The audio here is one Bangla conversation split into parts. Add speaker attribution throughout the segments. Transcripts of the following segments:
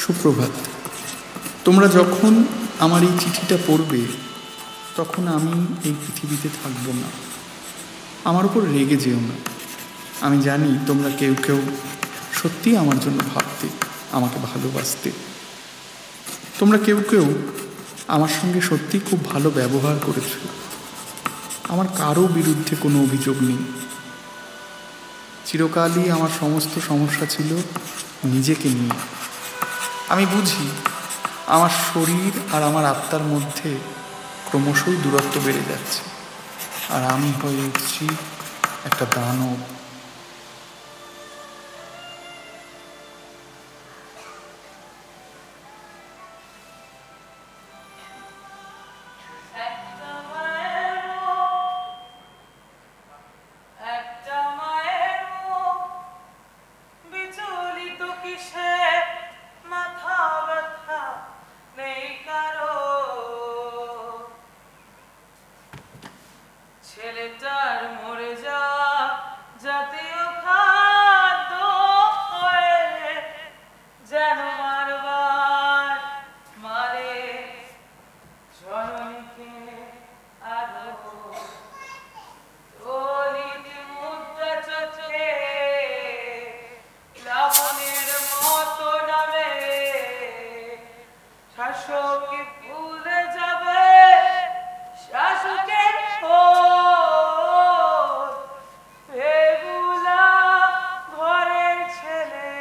Speaker 1: সুপ্রভাত। তোমরা যখন আমার এই চিঠিটা পড়বে তখন আমি এই পৃথিবীতে থাকব না। আমার উপর রেগে যেও না। আমি জানি তোমরা কেউ কেউ সত্যিই আমার জন্য ভাবতে, আমাকে ভালোবাসতে। তোমরা কেউ কেউ আমার সঙ্গে সত্যিই খুব ভালো ব্যবহার করেছ। আমার কারো বিরুদ্ধে কোনো অভিযোগ নেই। চিরকালই আমার সমস্ত সমস্যা ছিল নিজেকে নিয়ে। আমি বুঝি আমার শরীর আর আমার আত্মার মধ্যে ক্রমশই দূরত্ব বেড়ে যাচ্ছে, আর আমি হয়ে উঠছি একটা দানব।
Speaker 2: ছেলেটার মরে যাওয়া জাতীয় খাদ্য হয়ে যেন বারবার মারে জননীকে আরো দলিত মুদ্রা চোখে লাবণের মতো নামে শাসককে ভুলে যাবে শাসকের বেগুলা ঘরের ছেলে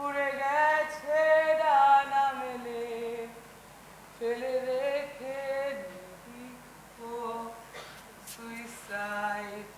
Speaker 2: উড়ে গেছে ডানা মেলে ফেলে রেখে দিবি ও সুইসাইড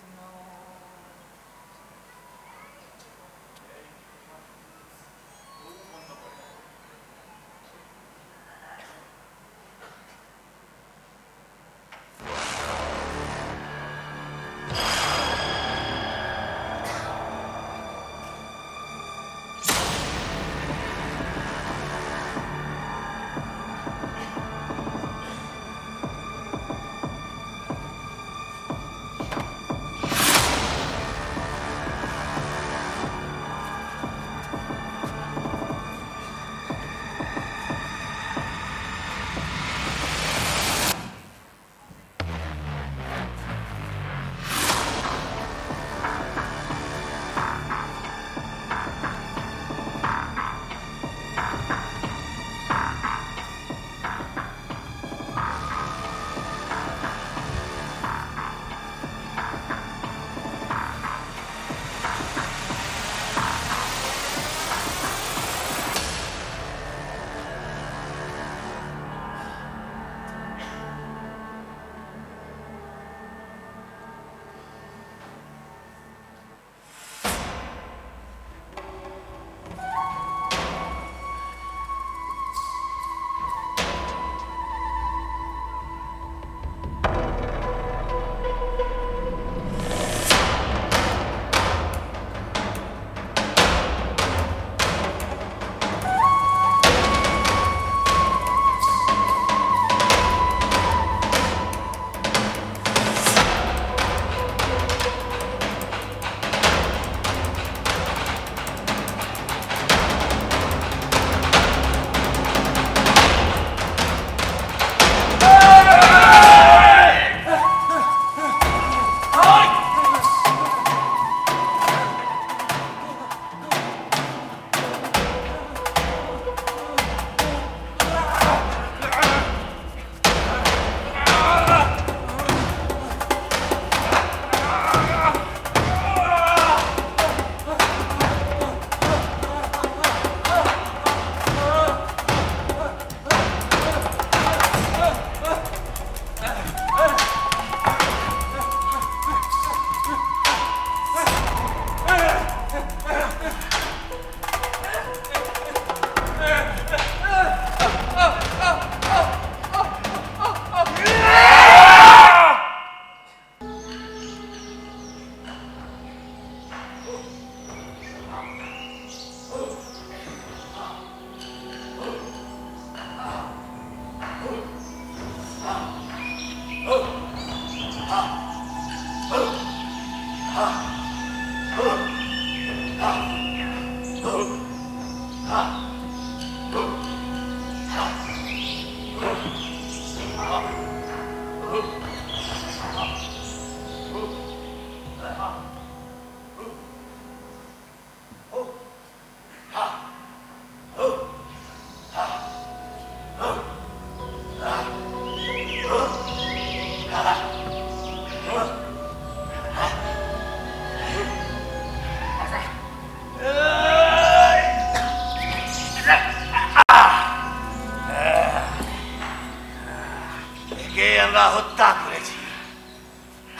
Speaker 3: হত্যা করেছি,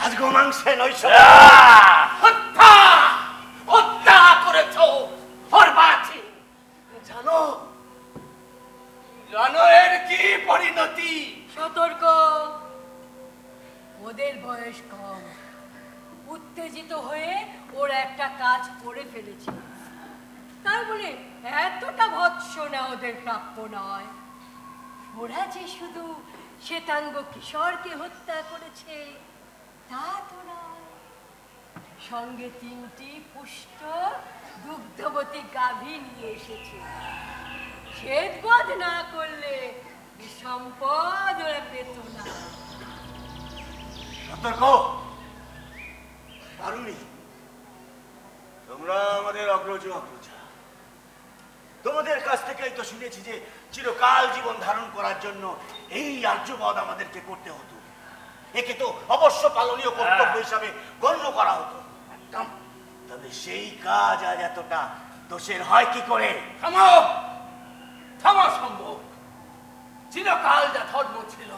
Speaker 3: আজ গোমাংসে নৈশ হত্যা করেছ। জানো জানো এর কি পরিণতি?
Speaker 4: সতর্ক, ওদের বয়স কম, উত্তেজিত হয়ে ওরা একটা কাজ করে ফেলেছে, তাই বলে এতটা ভৎসনা ওদের প্রাপ্য নয়। ওরা যে শুধু শ্বেতাঙ্গ কিশোরকে হত্যা করেছে তা তো নয়, সঙ্গে 3টি পুষ্ট দুগ্ধবতী গাভী নিয়ে এসেছে। শ্বেতবধ না করলে সম্পদ ওরা পেত না।
Speaker 3: সতর্ক, পারুনি, তোমরা আমাদের অগ্রজ অগ্রজা, তোমাদের কাছ থেকেই তো শুনেছি যে চিরকাল জীবন ধারণ করার জন্য এই আর্যবধ আমাদেরকে করতে হতো। একে তো অবশ্য পালনীয় কর্তব্য হিসাবে গণ্য করা হতো। তবে সেই কাজ আজ এতটা দোষের হয় কি করে?
Speaker 5: থামাও, থামা সম্ভব। চিরকাল যা ধর্ম ছিল,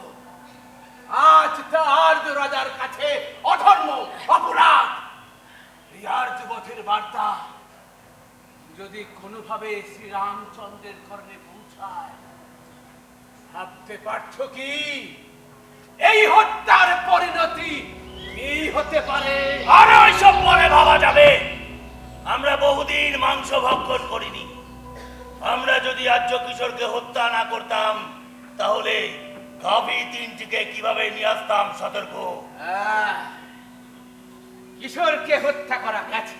Speaker 5: আজ তা আর্য রাজার কাছে অধর্ম, অপরাধ। এই আর্যবধের বার্তা যদি কোনোভাবে শ্রীরামচন্দ্রের কর্ণে পৌঁছায়, ভাবতে পারছো কি এই হত্যার পরিণতি কি হতে পারে?
Speaker 3: আর ওইসব পরে ভাবা যাবে। আমরা বহুদিন মাংস ভক্ষণ করিনি। আমরা যদি আর্য কিশোরকে হত্যা না করতাম, তাহলে গাভী 3টিকে কিভাবে নিয়ে আসতাম? সতর্ক।
Speaker 5: কিশোরকে হত্যা করা গেছে,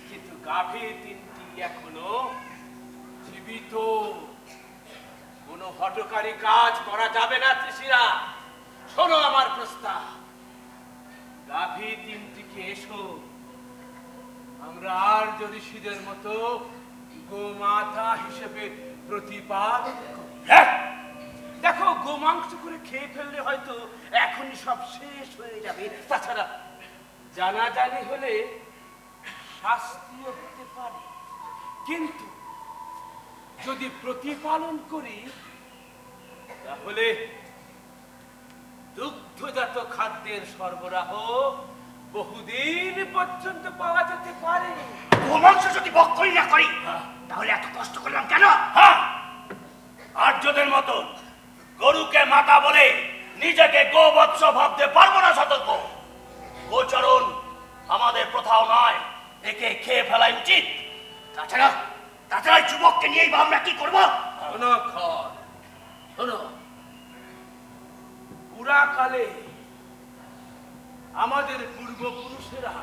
Speaker 5: কিন্তু গাভী 3টি এখনো জীবিত। কোনো হঠকারী কাজ করা যাবে না ত্রিশিরা। শোনো আমার প্রস্তাব, গাভী 3টিকে এসো, আমরা আর্য ঋষিদের মতো গোমাতা হিসেবে প্রতিপালন করি। দেখো, গোমাংস করে খেয়ে ফেললে হয়তো এখনই সব শেষ হয়ে যাবে। তাছাড়া জানাজানি হলে শাস্তিও হতে পারে, কিন্তু যদি প্রতিপালন করি তাহলে দুগ্ধজাত খাদ্যের সরবরাহ বহুদিন পর্যন্ত পাওয়া যেতে পারে।
Speaker 3: গোমাংস যদি ভক্ষণ না করি, তাহলে এত কষ্ট করলাম কেন? আর্যদের মতো গরুকে মাতা বলে নিজেকে গোবৎস ভাবতে পারবো না। সতর্ক, গোচরণ আমাদের প্রথাও নয়, একে খেয়ে ফেলাই উচিত। তাছাড়া যুবককে নিয়েই বা আমরা কি করবো?
Speaker 5: শোনো, পুরাকালে আমাদের পূর্বপুরুষেরা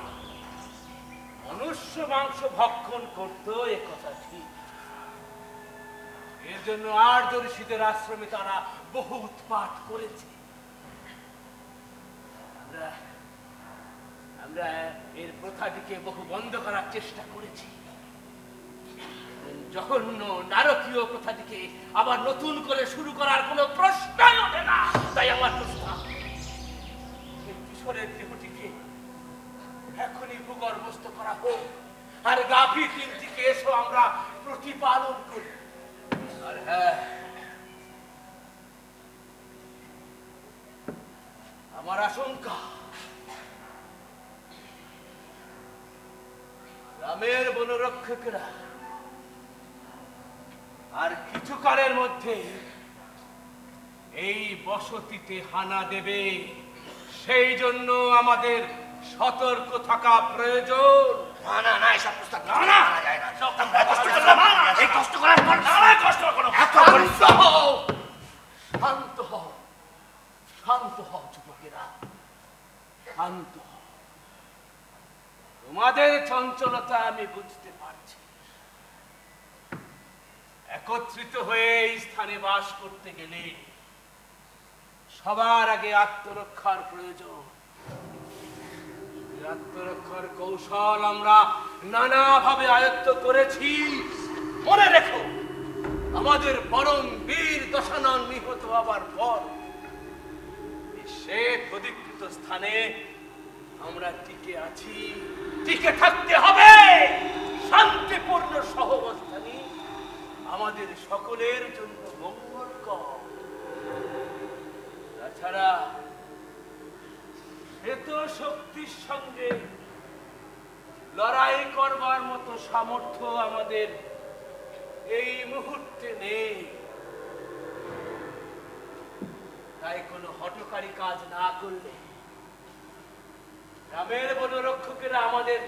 Speaker 5: মনুষ্য মাংস ভক্ষণ করতো, এ কথা ঠিক। এর জন্য আর্য ঋষিদের আশ্রমে তারা বহু উৎপাত করেছে। আমরা এর প্রথাটিকে বহু বন্ধ করার চেষ্টা করেছি। জঘন্য নারকীয় প্রথাটিকে আবার নতুন করে শুরু করার কোনো প্রশ্নই ওঠে না। তাই আমার প্রস্তাব, কিশোরের দেহটিকে এখনই ভূগর্ভস্থ করা হোক, আর গাভী 3টিকে এসো আমরা প্রতিপালন করি। আর হ্যাঁ, আমার আশঙ্কা গ্রামের বনরক্ষকেরা আর কিছুকালের মধ্যে এই বসতিতে হানা দেবে। সেই জন্য আমাদের সতর্ক থাকা প্রয়োজন।
Speaker 3: না, এসব প্রস্তাব না, যায় না। এই কষ্ট করার পর কষ্ট করো।
Speaker 5: শান্ত হও যুবকেরা, শান্ত হও। তোমাদের চঞ্চলতা আমি বুঝতে পারছি। একত্রিত হয়ে এই স্থানে বাস করতে গেলে সবার আগে আত্মরক্ষার প্রয়োজন। আত্মরক্ষার কৌশল আমরা নানাভাবে আয়ত্ত করেছি। মনে রেখো, আমাদের পরম বীর দশানন নিহত হবার পর শ্বেত অধিকৃত স্থানে আমরা টিকে আছি, টিকে থাকতে হবে। শান্তিপূর্ণ সহাবস্থানই আমাদের সকলের জন্য মঙ্গলকর। তাছাড়া শ্বেত শক্তির সঙ্গে লড়াই করবার মতো সামর্থ্য আমাদের এই মুহূর্তে নেই। তাই কোনো হঠকারী কাজ না করলে গ্রামের বনরক্ষকেরা আমাদের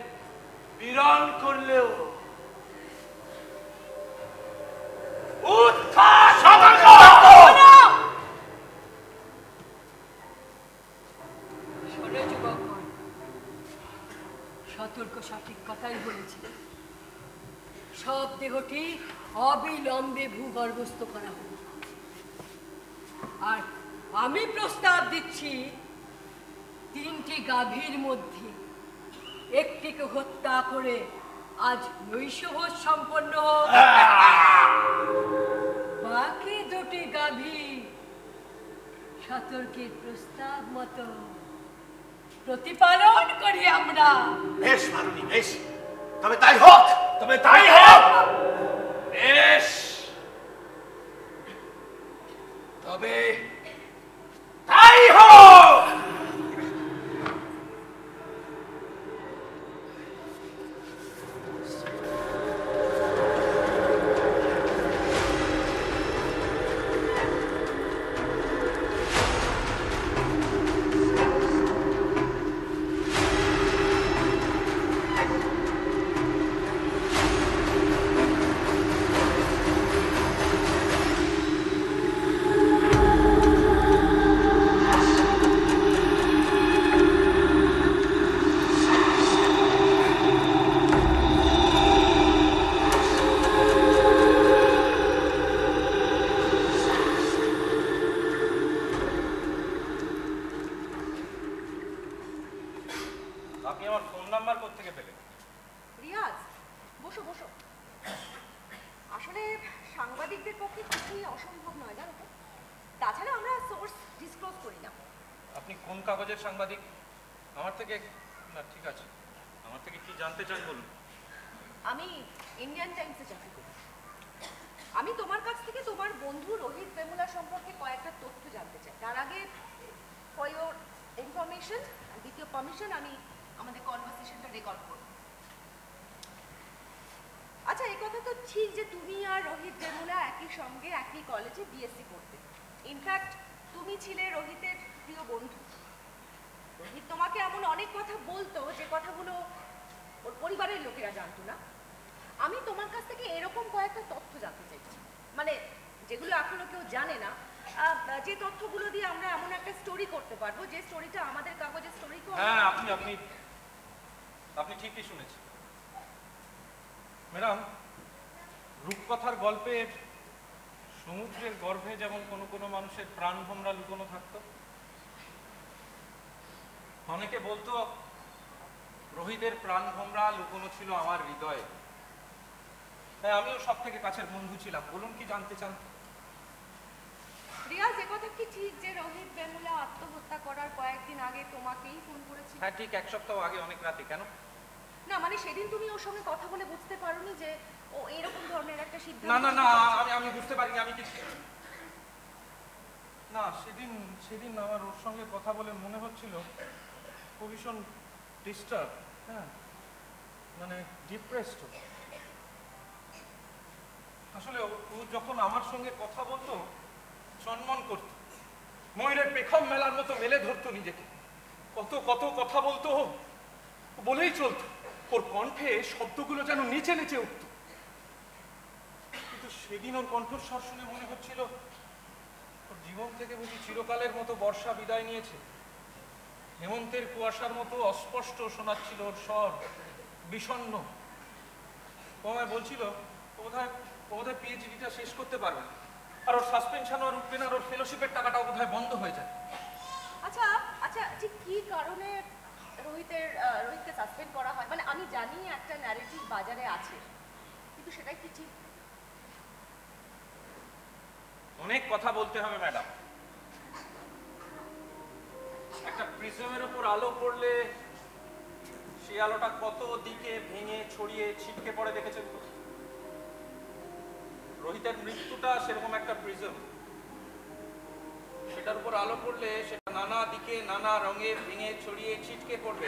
Speaker 5: বিরণ করলেও
Speaker 4: সতর্ক সঠিক কথাই বলেছিল। সব দেহটি অবিলম্বে ভূগর্ভস্থ করা হোক। আর আমি প্রস্তাব দিচ্ছি, 3টি গাভীর মধ্যে একটিকে হত্যা করে আজ নৈশভোজ সম্পন্ন হোক। বাকি 2টি গাভী সতর্কের প্রস্তাব মতো প্রতিপালন করি আমরা।
Speaker 3: বেশ মাননী, বেশ, তবে তাই হোক, তবে তাই হোক।
Speaker 5: বেশ, তবে তাই হোক।
Speaker 6: সাংবাদিক আমার থেকে না, ঠিক আছে, আমার থেকে কি জানতে চান বলুন।
Speaker 7: আমি ইন্ডিয়ান টাইমসে চাকরি করি। আমি তোমার কাছ থেকে তোমার বন্ধু রোহিত বেমুলা সম্পর্কে কয়েকটা তথ্য জানতে চাই। তার আগে for your information, with your permission, আমি আমাদের কনভারসেশনটা রেকর্ড করব। আচ্ছা, এই কথা তো ঠিক যে তুমি আর রোহিত বেমুলা একই সঙ্গে একই কলেজে বিএসসি পড়তে। ইনফ্যাক্ট তুমি ছিলে রোহিতের প্রিয় বন্ধু। রোহিত তোমাকে এমন অনেক কথা বলতো যে কথাগুলো ওর পরিবারের লোকেরা জানতো না। আমি তোমার কাছ থেকে এরকম কয়েকটা তথ্য জানতে চাইছি, মানে যেগুলো এখনো কেউ জানে না, যে তথ্যগুলো দিয়ে আমরা এমন একটা স্টোরি করতে পারবো যে স্টোরিটা আমাদের কাগজের স্টোরি।
Speaker 6: হ্যাঁ, আপনি ঠিকই শুনেছেন ম্যাডাম। রূপকথার গল্পে সমুদ্রের গর্ভে যেমন কোনো কোনো মানুষের প্রাণ ভোমরা লুকোনো থাকতো, অনেকে বলতো রোহিতের প্রাণ ভোমরা লুকোনো ছিল আমার হৃদয়ে। তাই আমিও সব থেকে কাছের বন্ধু ছিলাম। বলুন, কি জানতে চান?
Speaker 7: রিয়াজ, এ কথা কি ঠিক যে রোহিত বেমুলা আত্মহত্যা করার কয়েকদিন আগে তোমাকেই ফোন করেছিল?
Speaker 6: হ্যাঁ, ঠিক 1 সপ্তাহ আগে, অনেক রাতে। কেন?
Speaker 7: না, মানে সেদিন তুমি ওর সঙ্গে কথা বলে বুঝতে পারোনি যে ও এরকম ধরনের একটা সিদ্ধান্ত?
Speaker 6: না না না, আমি বুঝতে পারিনি। আমি কি না, সেদিন আমার ওর সঙ্গে কথা বলে মনে হচ্ছিল ও ভীষণ ডিস্টার্ব, হ্যাঁ, মানে ডিপ্রেসড। আসলে ও যখন আমার সঙ্গে কথা বলতো সম্মান করত, ময়ূরের পেখম মেলার মতো মেলে ধরতো নিজেকে। কত কত কথা বলতো, বলেই চলতো। ওর কণ্ঠে শব্দগুলো যেন নিচে নিচে উঠত। কিন্তু সেদিন ওর কণ্ঠস্বর শুনে মনে হচ্ছিল ওর জীবন থেকে বুঝি চিরকালের মতো বর্ষা বিদায় নিয়েছে। হেমন্তের কুয়াশার মতো অস্পষ্ট শোনাচ্ছিল ওর স্বর, বিষণ্ণ। ও আমায় বলছিল ও বোধহয় পিএইচডিটা শেষ করতে পারবে না। আর ওর সাসপেনশন আর উঠবে না, আর ওর ফেলোশিপের টাকাটাও বোধহয় বন্ধ হয়ে যায়।
Speaker 7: আচ্ছা আচ্ছা, ঠিক কি কারণে রোহিতকে সাসপেন্ড করা হয়? মানে আমি জানি একটা ন্যারেটিভ বাজারে আছে, কিন্তু সেটাই কি ঠিক?
Speaker 6: অনেক কথা বলতে হবে ম্যাডাম। একটা প্রিজমের উপর আলো পড়লে সেই আলোটা কত দিকে ভেঙে ছড়িয়ে ছিটকে পড়ে দেখেছেন তো? রোহিতের মৃত্যুটা সেরকম একটা প্রিজম, সেটার উপর আলো পড়লে সেটা নানা দিকে নানা রঙে ভেঙে ছড়িয়ে ছিটকে পড়বে,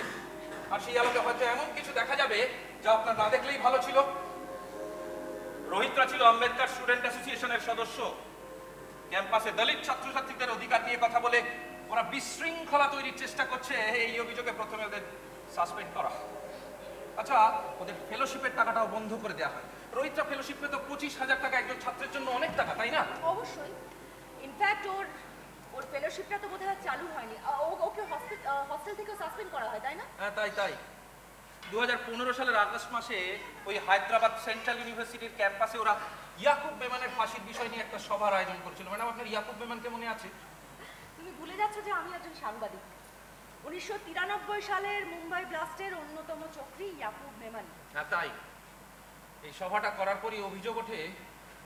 Speaker 6: আর সেই আলোতে হয়তো এমন কিছু দেখা যাবে যা আপনার না দেখলেই ভালো ছিল। রোহিতরা ছিল আম্বেদকর স্টুডেন্ট অ্যাসোসিয়েশনের সদস্য। ক্যাম্পাসে দলিত ছাত্রছাত্রীদের অধিকার নিয়ে কথা বলে ওরা বিশৃঙ্খলা তৈরির চেষ্টা করছে, এই অভিযোগে প্রথমে ওদের সাসপেন্ড করা। আচ্ছা, ওদের ফেলোশিপের টাকাটাও বন্ধ করে দেওয়া হয়। রোহিতরা ফেলোশিপ পেত 25,000 টাকা, একজন ছাত্রের জন্য অনেক টাকা, তাই না?
Speaker 7: অবশ্যই। ইনফ্যাক্ট ওর ফেলোশিপটা তো বোধহয় চালু হয়নি, ওকে হস্টেল থেকে সাসপেন্ড করা হয়, তাই না?
Speaker 6: হ্যাঁ, তাই 2015 সালের আগস্ট মাসে ওই হায়দ্রাবাদ সেন্ট্রাল ইউনিভার্সিটির ক্যাম্পাসে ওরা ইয়াকুব মেমনের ফাঁসির বিষয় নিয়ে একটা সভার আয়োজন করেছিল। ম্যাডাম, আপনার ইয়াকুব মেমনকে মনে আছে?
Speaker 7: তুমি ভুলে যাচ্ছ যে আমি একজন সাংবাদিক। 1993 সালের মুম্বাই ব্লাস্টের অন্যতম চক্রী ইয়াকুব মেমন।
Speaker 6: হ্যাঁ, তাই এই সভাটা করার পরই অভিযোগ ওঠে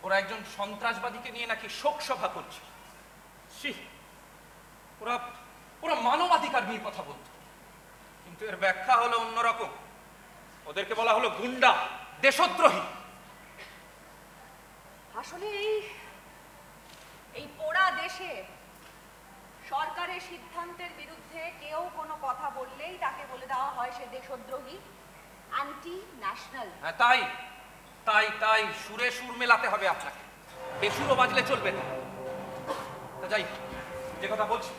Speaker 6: ওরা একজন সন্ত্রাসবাদীকে নিয়ে নাকি শোক সভা করছে। ওরা মানবাধিকার নিয়ে কথা বলতো, কিন্তু এর ব্যাখ্যা হলো অন্যরকম। ওদেরকে বলা হলো গুন্ডা, দেশদ্রোহী।
Speaker 7: আসলে এই পোড়া দেশে সরকারের সিদ্ধান্তের বিরুদ্ধে কেউ কোনো কথা বললেই তাকে বলে দেওয়া হয় সে দেশদ্রোহী, অ্যান্টি ন্যাশনাল।
Speaker 6: হ্যাঁ, তাই সুরে সুর মেলাতে হবে আপনাকে, বেসুরও বাজলে চলবে না। যাই, যে কথা বলছি,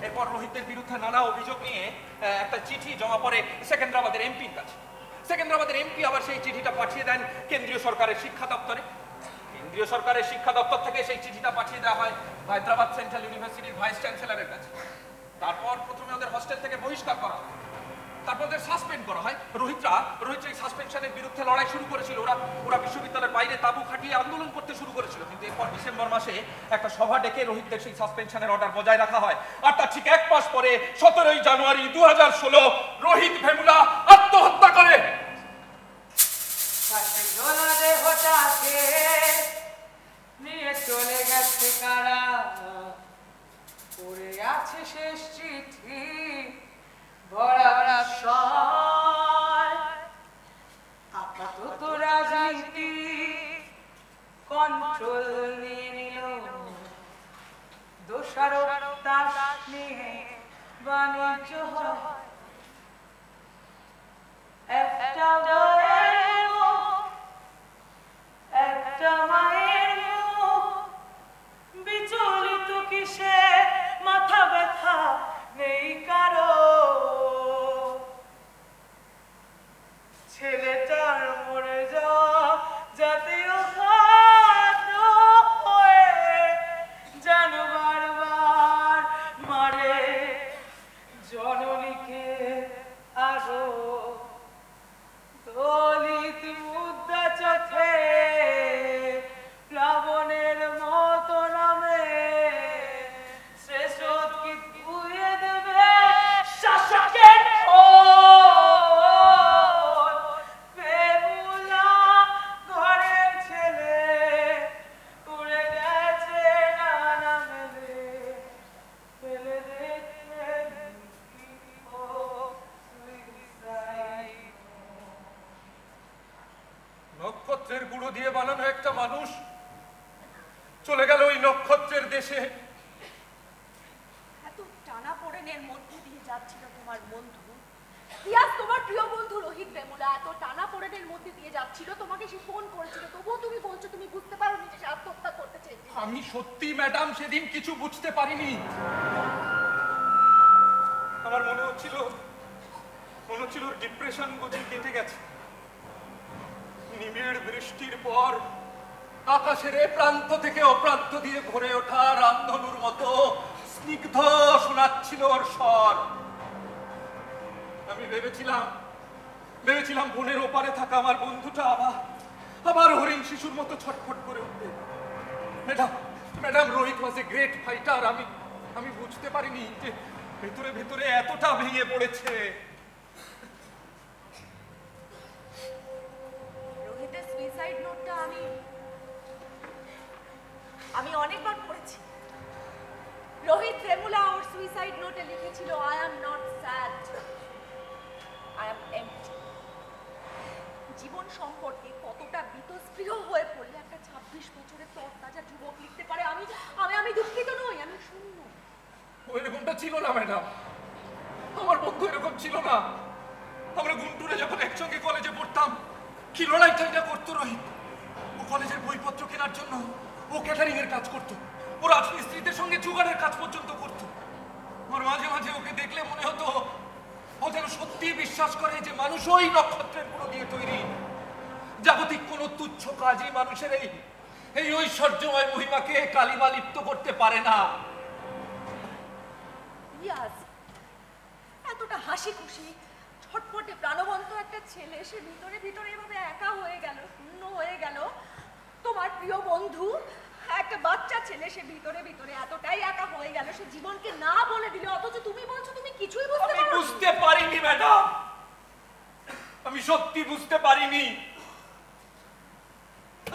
Speaker 6: এরপর রোহিতের বিরুদ্ধে নানা অভিযোগ নিয়ে একটা চিঠি জমা পড়ে সেকেন্দ্রাবাদের এমপির কাছে। সেকেন্দ্রাবাদের এমপি আবার সেই চিঠিটা পাঠিয়ে দেন কেন্দ্রীয় সরকারের শিক্ষা দপ্তরে। কেন্দ্রীয় সরকারের শিক্ষা দপ্তর থেকে সেই চিঠিটা পাঠিয়ে দেওয়া হয় হায়দ্রাবাদ সেন্ট্রাল ইউনিভার্সিটির ভাইস চ্যান্সেলরের কাছে। তারপর প্রথমে ওদের হোস্টেল থেকে বহিষ্কার করা হয়, তারপর ওদের সাসপেন্ড করা হয়। রোহিতরা এই সাসপেনশনের বিরুদ্ধে লড়াই শুরু করেছিল। ওরা বিশ্ববিদ্যালয়ের বাইরে তাঁবু খাটিয়ে আন্দোলন করতে শুরু করেছিল, কিন্তু এরপর ডিসেম্বর মাসে একটা সভা ডেকে রোহিতদের সেই সাসপেনশনের অর্ডার বজায় রাখা হয়। আর তার ঠিক 1 মাস পরে 17 জানুয়ারি 2016 রোহিত ভেমুলা আত্মহত্যা করে।
Speaker 2: নিয়ে চলে গেছে কারা, পড়ে আছে শেষ চিঠি ভরা আপাতত রাজনীতি কন্ট্রোল নিয়ে নিল, দোষারোপ দাস নিয়ে বাণিজ্য হয়। একটা মায়ের মুখ বিচলিত কিসে, মাথা ব্যথা নেই কারো, ছেলেটার মরে যাওয়া জাতীয় খাদ্য হয়ে যেন বারবার মারে জননীকে আরো। দলিত মুদ্রা চোখে প্লাবনের মতো নামে শ্রেষ্ঠ কি ধুয়ে দেবে শাসকের বেহুলা ঘরের ছেলে উড়ে গেছে ডানা মেলে, ফেলে রেখে
Speaker 6: নক্ষত্রের গুঁড়ো দিয়ে বানানো একটা মানুষ চলে গেল ওই নক্ষত্রের দেশে।
Speaker 7: এত টানাপোড়েনের মধ্যে দিয়ে যাচ্ছিল তোমার বন্ধু ইয়াস, তোমার প্রিয় বন্ধু রোহিত ভেমুলা এত টানাপোড়েনের মধ্যে দিয়ে যাচ্ছিল, তোমাকে সে ফোন করেছিল, তবুও তুমি বলছো তুমি বুঝতে পারোনি যে সে আত্মহত্যা করতে চেয়েছিল।
Speaker 6: আমি সত্যি ম্যাডাম সেদিন কিছু বুঝতে পারিনি। আমার মনে হচ্ছিল ডিপ্রেশন বুঝি কেটে গেছে। নিবিড় বৃষ্টির পর আকাশের এ প্রান্ত থেকে ও প্রান্ত দিয়ে ভরে ওঠা রামধনুর মতো স্নিগ্ধ শোনাচ্ছিল ওর স্বর। আমি ভেবেছিলাম বনের ওপারে থাকা আমার বন্ধুটা আবার হরিণ শিশুর মতো ছটফট করে উঠবে। Madam madam, Rohit was a great fighter. আমি বুঝতে পারিনি যে ভেতরে ভেতরে এতটা ভেঙে পড়েছে।
Speaker 7: রোহিতের সুইসাইড নোটটা আমি অনেকবার পড়েছি। রোহিত ভেমুলা ওর সুইসাইড নোটে লিখেছিল, I am not sad, I am empty. জীবন সম্পর্কে কতটা বীতস্পৃহ হয়ে পড়লে একটা 26 বছরের তরতাজা যুবক লিখতে পারে, আমি দুঃখিত নই, আমি শূন্য।
Speaker 6: ও এরকমটা ছিল না ম্যাডাম, আমার বন্ধু এরকম ছিল না। আমরা গুন্টুরে যখন একসঙ্গে কলেজে পড়তাম, কি লড়াইটা করতো রোহিত। ও কলেজের বইপত্র কেনার জন্য ও ক্যাটারিং এর কাজ করতো, ও রাজমিস্ত্রিদের সঙ্গে জোগাড়ের কাজ পর্যন্ত করতো। আমার মাঝে মাঝে ওকে দেখলে মনে হতো ও যেন সত্যি বিশ্বাস করে যে মানুষ ওই নক্ষত্রের পুরো দিয়ে তৈরি। জাগতিক কোনো তুচ্ছ কাজই মানুষের এই ঐশ্বর্যময় মহিমাকে কালিমা লিপ্ত করতে পারে না।
Speaker 7: ইয়াস, এতটা হাসি খুশি ছটপটে প্রাণবন্ত একটা ছেলে, সে ভিতরে ভিতরে এভাবে একা হয়ে গেল, শূন্য হয়ে গেল। তোমার প্রিয় বন্ধু একটা বাচ্চা ছেলে, সে ভিতরে ভিতরে এতটাই একা হয়ে গেল, সে জীবনকে না বলে দিল, অথচ তুমি বলছো তুমি কিছুই বুঝতে পারো।
Speaker 6: বুঝতে পারিনি ম্যাডাম, আমি সত্যি বুঝতে পারিনি।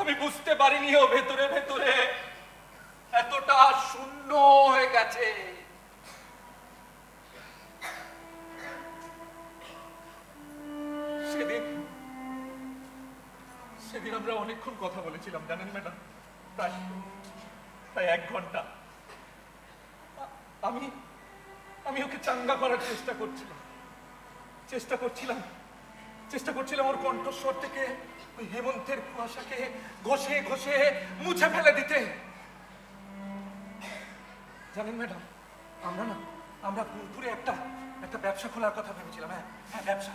Speaker 6: আমি বুঝতে পারিনি ও ভেতরে ভেতরে এতটা শূন্য হয়ে গেছে। সেদিন আমরা অনেকক্ষণ কথা বলেছিলাম জানেন ম্যাডাম, প্রায় 1 ঘন্টা। আমি ওকে চাঙ্গা করার চেষ্টা করছিলাম ওর কণ্ঠস্বর থেকে ওই হেমন্তের কুয়াশাকে ঘষে ঘষে মুছে ফেলে দিতে। জানেন ম্যাডাম, আমরা গুণপুরে একটা ব্যবসা খোলার কথা ভেবেছিলাম। হ্যাঁ ব্যবসা।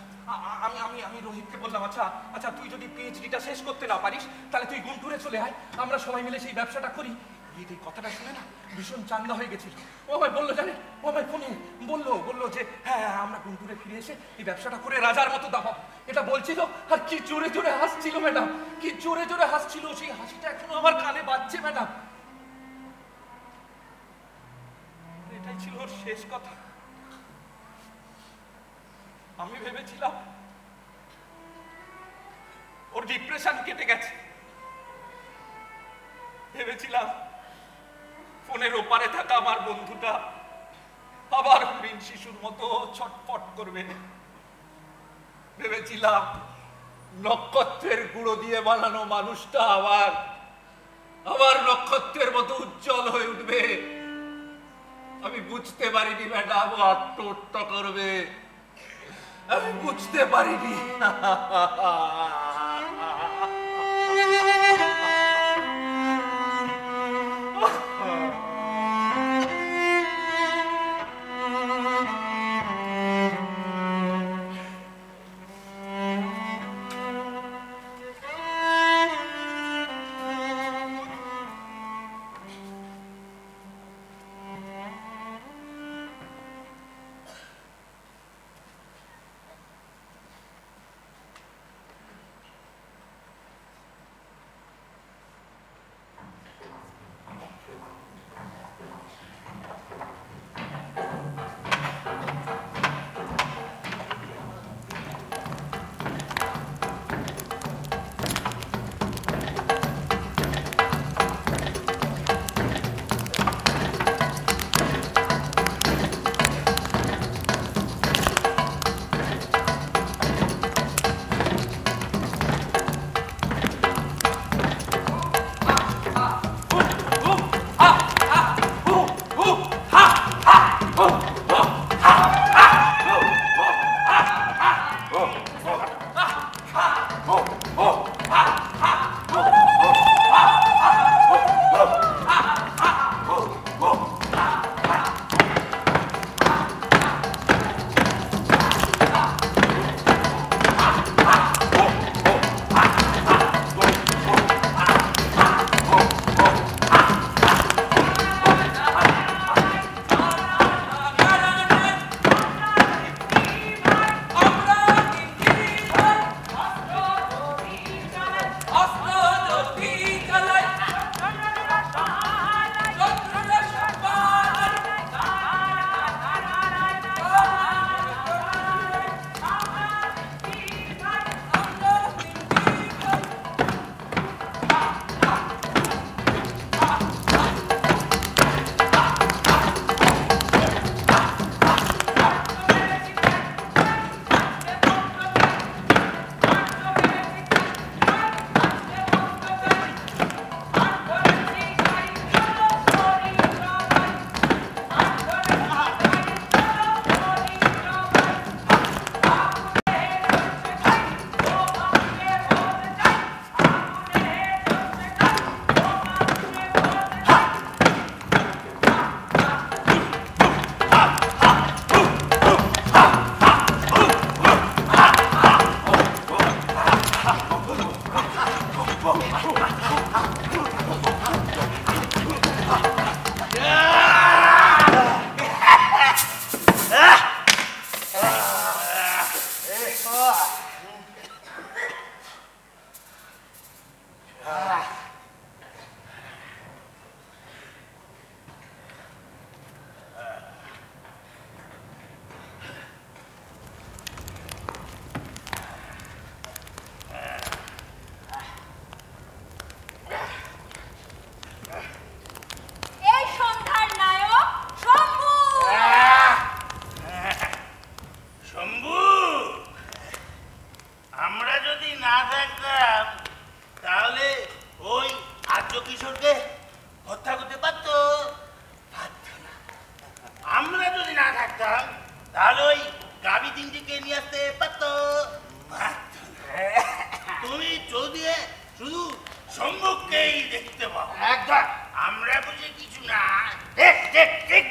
Speaker 6: আমি রোহিতকে বললাম, আচ্ছা তুই যদি পিএইচডিটা শেষ করতে না পারিস তাহলে তুই গুণপুরে চলে আয়, আমরা সবাই মিলে সেই ব্যবসাটা করি। এই কথাটা শুনে না ভীষণ চাঙ্গা হয়ে গেছিল। ও আমায় বললো, জানেন ও আমায় ফোনে বললো যে হ্যাঁ আমরা গুণপুরে ফিরে এসে এই ব্যবসাটা করে রাজার মতো দাবাবো, এটা বলছিল। আর কি জোরে জোরে হাসছিল ম্যাডাম, কি জোরে জোরে হাসছিল, সেই হাসিটা এখনো আমার কানে বাজছে ম্যাডাম। এটাই ছিল ওর শেষ কথা। আমি ভেবেছিলাম ওর ডিপ্রেশন কেটে গেছে, ভেবেছিলাম ফোনের ওপারে থাকা আমার বন্ধুটা আবার হরিণ শিশুর মতো ছটফট করবে, ভেবেছিলাম নক্ষত্রের গুঁড়ো দিয়ে বানানো মানুষটা আবার নক্ষত্রের মতো উজ্জ্বল হয়ে উঠবে। আমি বুঝতে পারিনি ম্যাডাম ও আত্মহত্যা করবে, আমি বুঝতে পারিনি।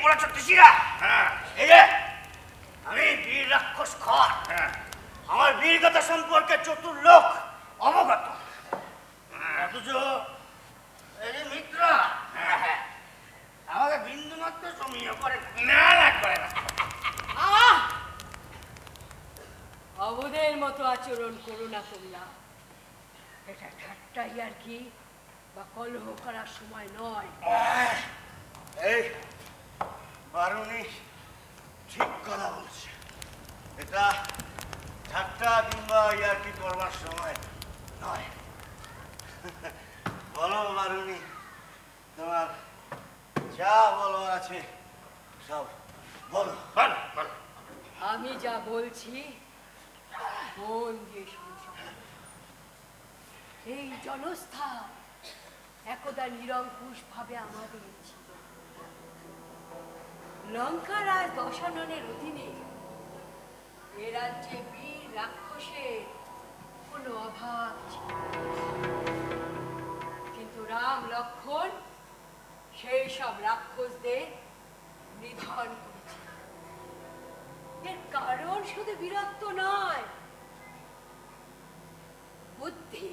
Speaker 3: পড়েছ টিসিরা? এই যে আমি বীর রাক্ষস খর, আমার বীরগাথা সম্পর্কে চতুর লোক অবগত, অথচ এই যে মিত্রা আমাকে বিন্দুমাত্র সমীহ করে না, করে না।
Speaker 4: অবুদের মতো আচরণ করো না তোমরা। এটা ঠাট্টাই আর কি বা কলহ করার সময় নয়।
Speaker 3: এই বারুনি ঠিক কথা বলছে, এটা ঠাট্টা কিংবা ইয়ার্কি করবার সময় নয়। বলো বারুনি, তোমার যা বলার আছে সব বলো।
Speaker 4: আমি যা বলছি মন দিয়ে শুনছো। এই জনস্থান একদা নিরঙ্কুশ ভাবে আমাদের ছিল। লঙ্কা রাজ দশাননের অধীনে এ রাজ্যে বীর রাক্ষসের কোনো অভাব ছিল, কিন্তু রাম লক্ষ্মণ সেই সব রাক্ষসদের নিধন করেছে। এর কারণ শুধু বীরত্ব নয়, বুদ্ধি।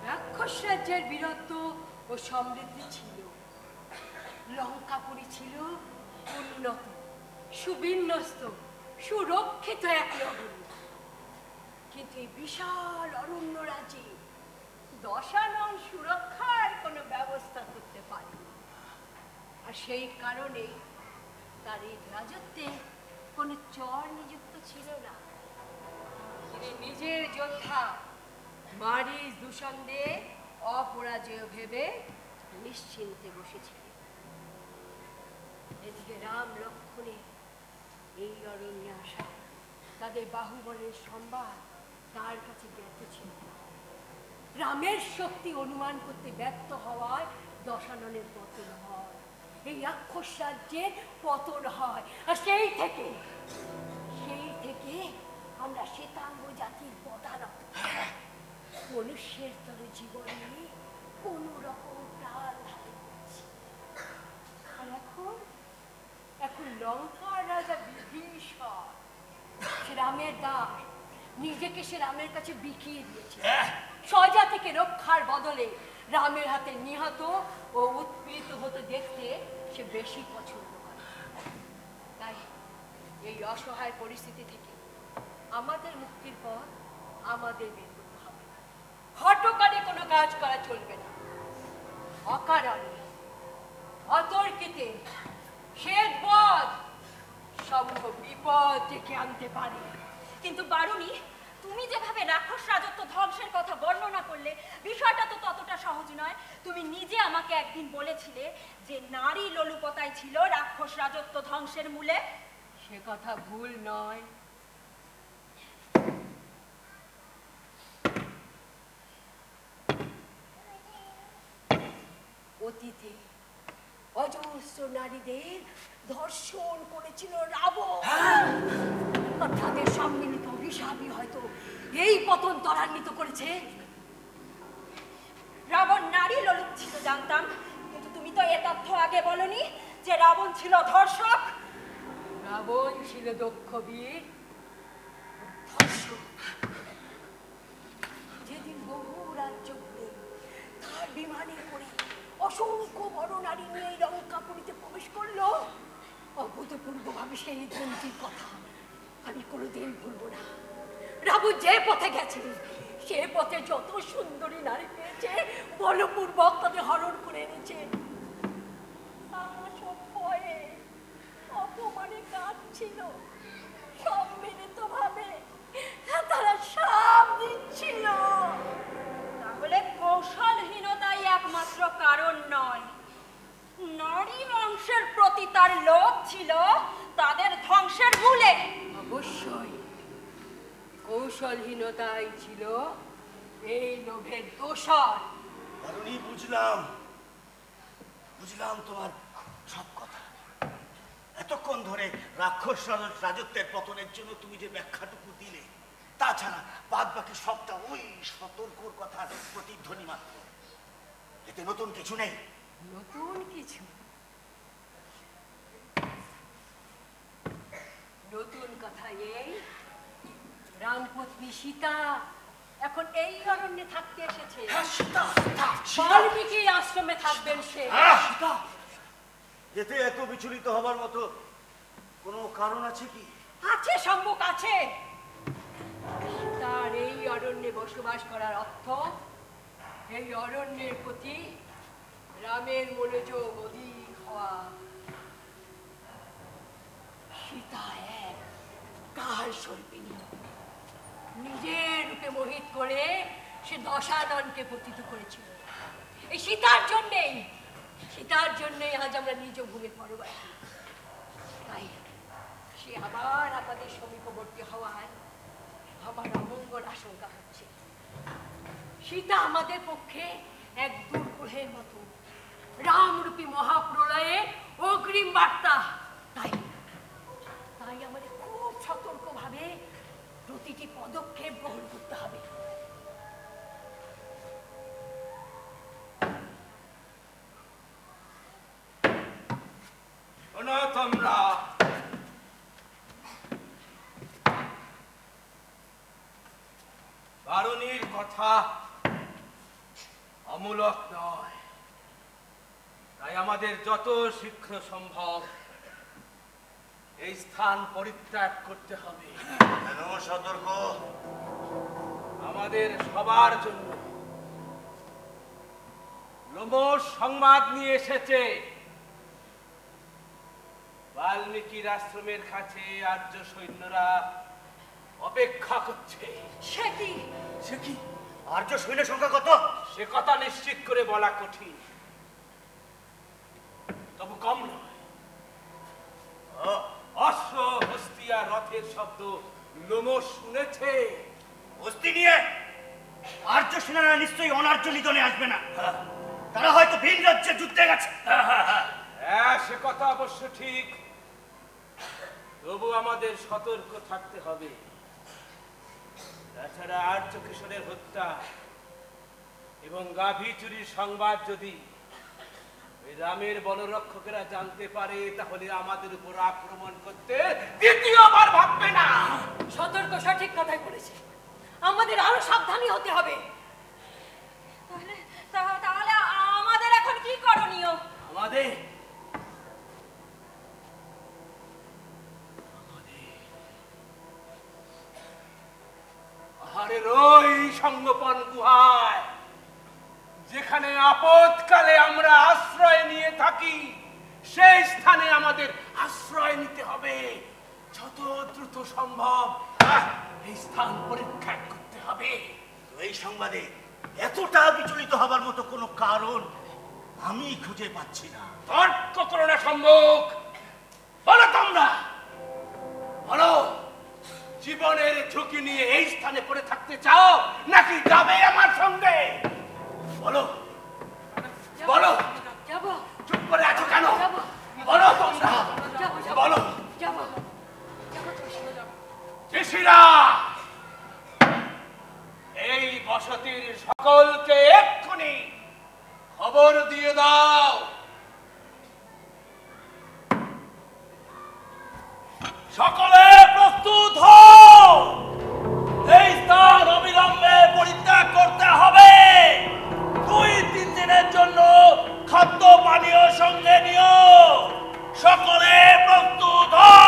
Speaker 4: রাক্ষস রাজ্যের বীরত্ব ও সমৃদ্ধি ছিল, লঙ্কাপুরী ছিল উন্নত, সুবিন্যস্ত, সুরক্ষিত এক নগরী। কিন্তু এই বিশাল অরণ্য রাজ্যে দশানন সুরক্ষার কোনো ব্যবস্থা করতে পারেনি, আর সেই কারণে তার এই রাজত্বে কোনো চর নিযুক্ত ছিল না। তিনি নিজের যোদ্ধা মারিচ দূষণে অপরাজেয় ভেবে নিশ্চিন্তে বসেছিলেন। এদিকে রাম লক্ষ্মণের এই অরণ্যে আসা, তাদের বাহুবলের সংবাদ তার কাছে জ্ঞাত ছিল। রামের শক্তি অনুমান করতে ব্যর্থ হওয়ায় দশাননের পতন হয়, এই রাক্ষস রাজ্যের পতন হয়। আর সেই থেকে আমরা শ্বেতাঙ্গ জাতির পদানত, মনুষ্যের তরে জীবনে কোন রকম প্রাণ ধারণ করছি। আর এখন লঙ্কার রাজা বিভীষণ, সে রামের দাস, নিজেকে সে রামের কাছে বিকিয়ে দিয়েছে। স্বজাতিকে রক্ষার বদলে রামের হাতে নিহত ও উৎপীড়িত হতে দেখতে সে বেশি পছন্দ করে। তাই এই অসহায় পরিস্থিতি থেকে আমাদের মুক্তির পথ আমাদের বের করতে হবে। হঠকারে কোনো কাজ করা চলবে না। অকারণে, অতর্কিতে শ্বেতবধ সম্ভব বিপদ ডেকে আনতে পারে।
Speaker 7: কিন্তু বারুনি, তুমি যেভাবে রাক্ষস রাজত্ব ধ্বংসের কথা বর্ণনা করলে, বিষয়টা তো ততটা সহজ নয়। তুমি নিজে আমাকে একদিন বলেছিলে যে নারী লোলুপতাই ছিল রাক্ষস রাজত্ব ধ্বংসের মূলে।
Speaker 4: সে কথা ভুল নয়। অতীতে অজস্র নারীদের ধর্ষণ করেছিল রাবণ, আর তাদের সম্মিলিত অভিশাপই হয়তো এই পতন ত্বরান্বিত করেছে।
Speaker 7: রাবণ নারী লোলুপ ছিল জানতাম, কিন্তু তুমি তো এ তথ্য আগে বলনি যে রাবণ ছিল ধর্ষক।
Speaker 4: রাবণ ছিল দক্ষ বীর ধর্ষক। যেদিন বহু রাজ্য ঘুরে তার বিমানে করে অসংখ্য বড় নারী নিয়ে লঙ্কাপুরীতে প্রবেশ করলো, অভূতপূর্বভাবে সেই দিনটির কথা আমি কোনোদিন ভুলব না। রাবণ যে পথে গেছে সে পথে যত সুন্দরী নারী পেয়েছে বলপূর্বক তাদের হরণ করে এনেছে। সব ভয়ে অপমানে কাঁদছিল, সম্মিলিত ভাবে তারা সব দিচ্ছিল।
Speaker 7: তাহলে কৌশলহীনতাই একমাত্র কারণ নয়, নারী মাংসের প্রতি তার লোভ ছিল তাদের ধ্বংসের মূলে।
Speaker 4: অবশ্যই কৌশলহীনতাই ছিল এই লোভের দোষর।
Speaker 3: বারুনি, বুঝলাম তোমার সব কথা। এতক্ষণ ধরে রাক্ষস রাজত্বের পতনের জন্য তুমি যে ব্যাখ্যাটুকু দিলে, তাছাড়া বাদ বাকি সবটা ওই সতর্কর কথার প্রতিধ্বনি মাত্র, এতে নতুন কিছু নেই।
Speaker 4: নতুন কিছু কোথায়? এই রামপত্নী সীতা এখন এই অরণ্যে থাকতে এসেছে। বাল্মীকি আশ্রমে থাকবেন সে।
Speaker 3: এতে এত বিচলিত হবার মতো কোনো কারণ আছে কি?
Speaker 4: আছে সম্মুখ আছে। তার এই অরণ্যে বসবাস করার অর্থ এই অরণ্যের প্রতি রামের মনোযোগ অধিক হওয়া। সীতা এক কাল সর্পিনী, নিজের রূপে মোহিত করে সে দশাননকে পতিত করেছিল। এই সীতার জন্যেই আজ আমরা নিজ ভূমি পরবাসী। তাই সে আবার আমাদের সমীপবর্তী হওয়ায় আমার অমঙ্গল আশঙ্কা হচ্ছে। সীতা আমাদের পক্ষে এক দুর্গ্রহের মতো, রামরূপী মহাপ্রলয়ে অগ্রিম বার্তা। তাই আমাদের খুব সতর্কভাবে প্রতিটি পদক্ষেপ গ্রহণ করতে হবে।
Speaker 5: তোমরা বারুণীর কথা অমূলক নয়, তাই আমাদের যত শীঘ্র সম্ভব এই স্থান পরিত্যাগ করতে হবে।
Speaker 3: সতর্ক
Speaker 5: আমাদের সবার জন্য লোমশ সংবাদ নিয়ে এসেছে। বাল্মীকির আশ্রমের কাছে আর্য সৈন্যরা অপেক্ষা করছে।
Speaker 3: সে কি আর্য সৈন্য সংখ্যা কত?
Speaker 5: সে কথা নিশ্চিত করে বলা কঠিন, তবু কম নয়। অশ্ব, হস্তি আর রথের শব্দ লোমশ শুনেছে।
Speaker 3: হস্তি নিয়ে আর্য সেনারা নিশ্চয়ই অনার্য নিধনে আসবে না। তারা হয়তো ভিন রাজ্যে যুদ্ধে গেছে।
Speaker 5: হ্যাঁ, সে কথা অবশ্য ঠিক, তবু আমাদের সতর্ক থাকতে হবে। তাছাড়া আর্য কিশোরের হত্যা এবং গাভী চুরির সংবাদ যদি ওই রামের বনরক্ষকেরা জানতে পারে, তাহলে আমাদের উপর আক্রমণ করতে দ্বিতীয়বার ভাববে না।
Speaker 4: সতর্ক সঠিক কথাই বলেছে, আমাদের আরো সাবধানী হতে হবে।
Speaker 7: তাহলে আমাদের এখন কি করণীয়?
Speaker 5: আমাদের পাহাড়ের ওই সংগোপন গুহায়, যেখানে আপদকালে আমরা আশ্রয় নিয়ে থাকি, সেই স্থানে আমাদের আশ্রয় নিতে হবে। যত দ্রুত সম্ভব এই স্থান পরিত্যাগ করতে হবে।
Speaker 3: এই সংবাদে এতটা বিচলিত হবার মতো কোনো কারণ আমি খুঁজে পাচ্ছি না।
Speaker 5: তর্ক করো না সম্মুখ, বলো তোমরা, বলো জীবনের ঝুঁকি নিয়ে এই স্থানে পড়ে থাকতে চাও নাকি যাবে আমার সঙ্গে? বলো বলো,
Speaker 4: যাবো।
Speaker 5: চুপ করে আছো কেন? বলো তোমরা, বলো। ঋষিরা, এই বসতির সকলকে এক্ষুনি খবর দিয়ে দাও, সকলে প্রস্তুত হও। এই স্থান অবিলম্বে পরিত্যাগ করতে হবে। 2-3 দিনের জন্য খাদ্য পানীয় সঙ্গে নিও। সকলে প্রস্তুত হও।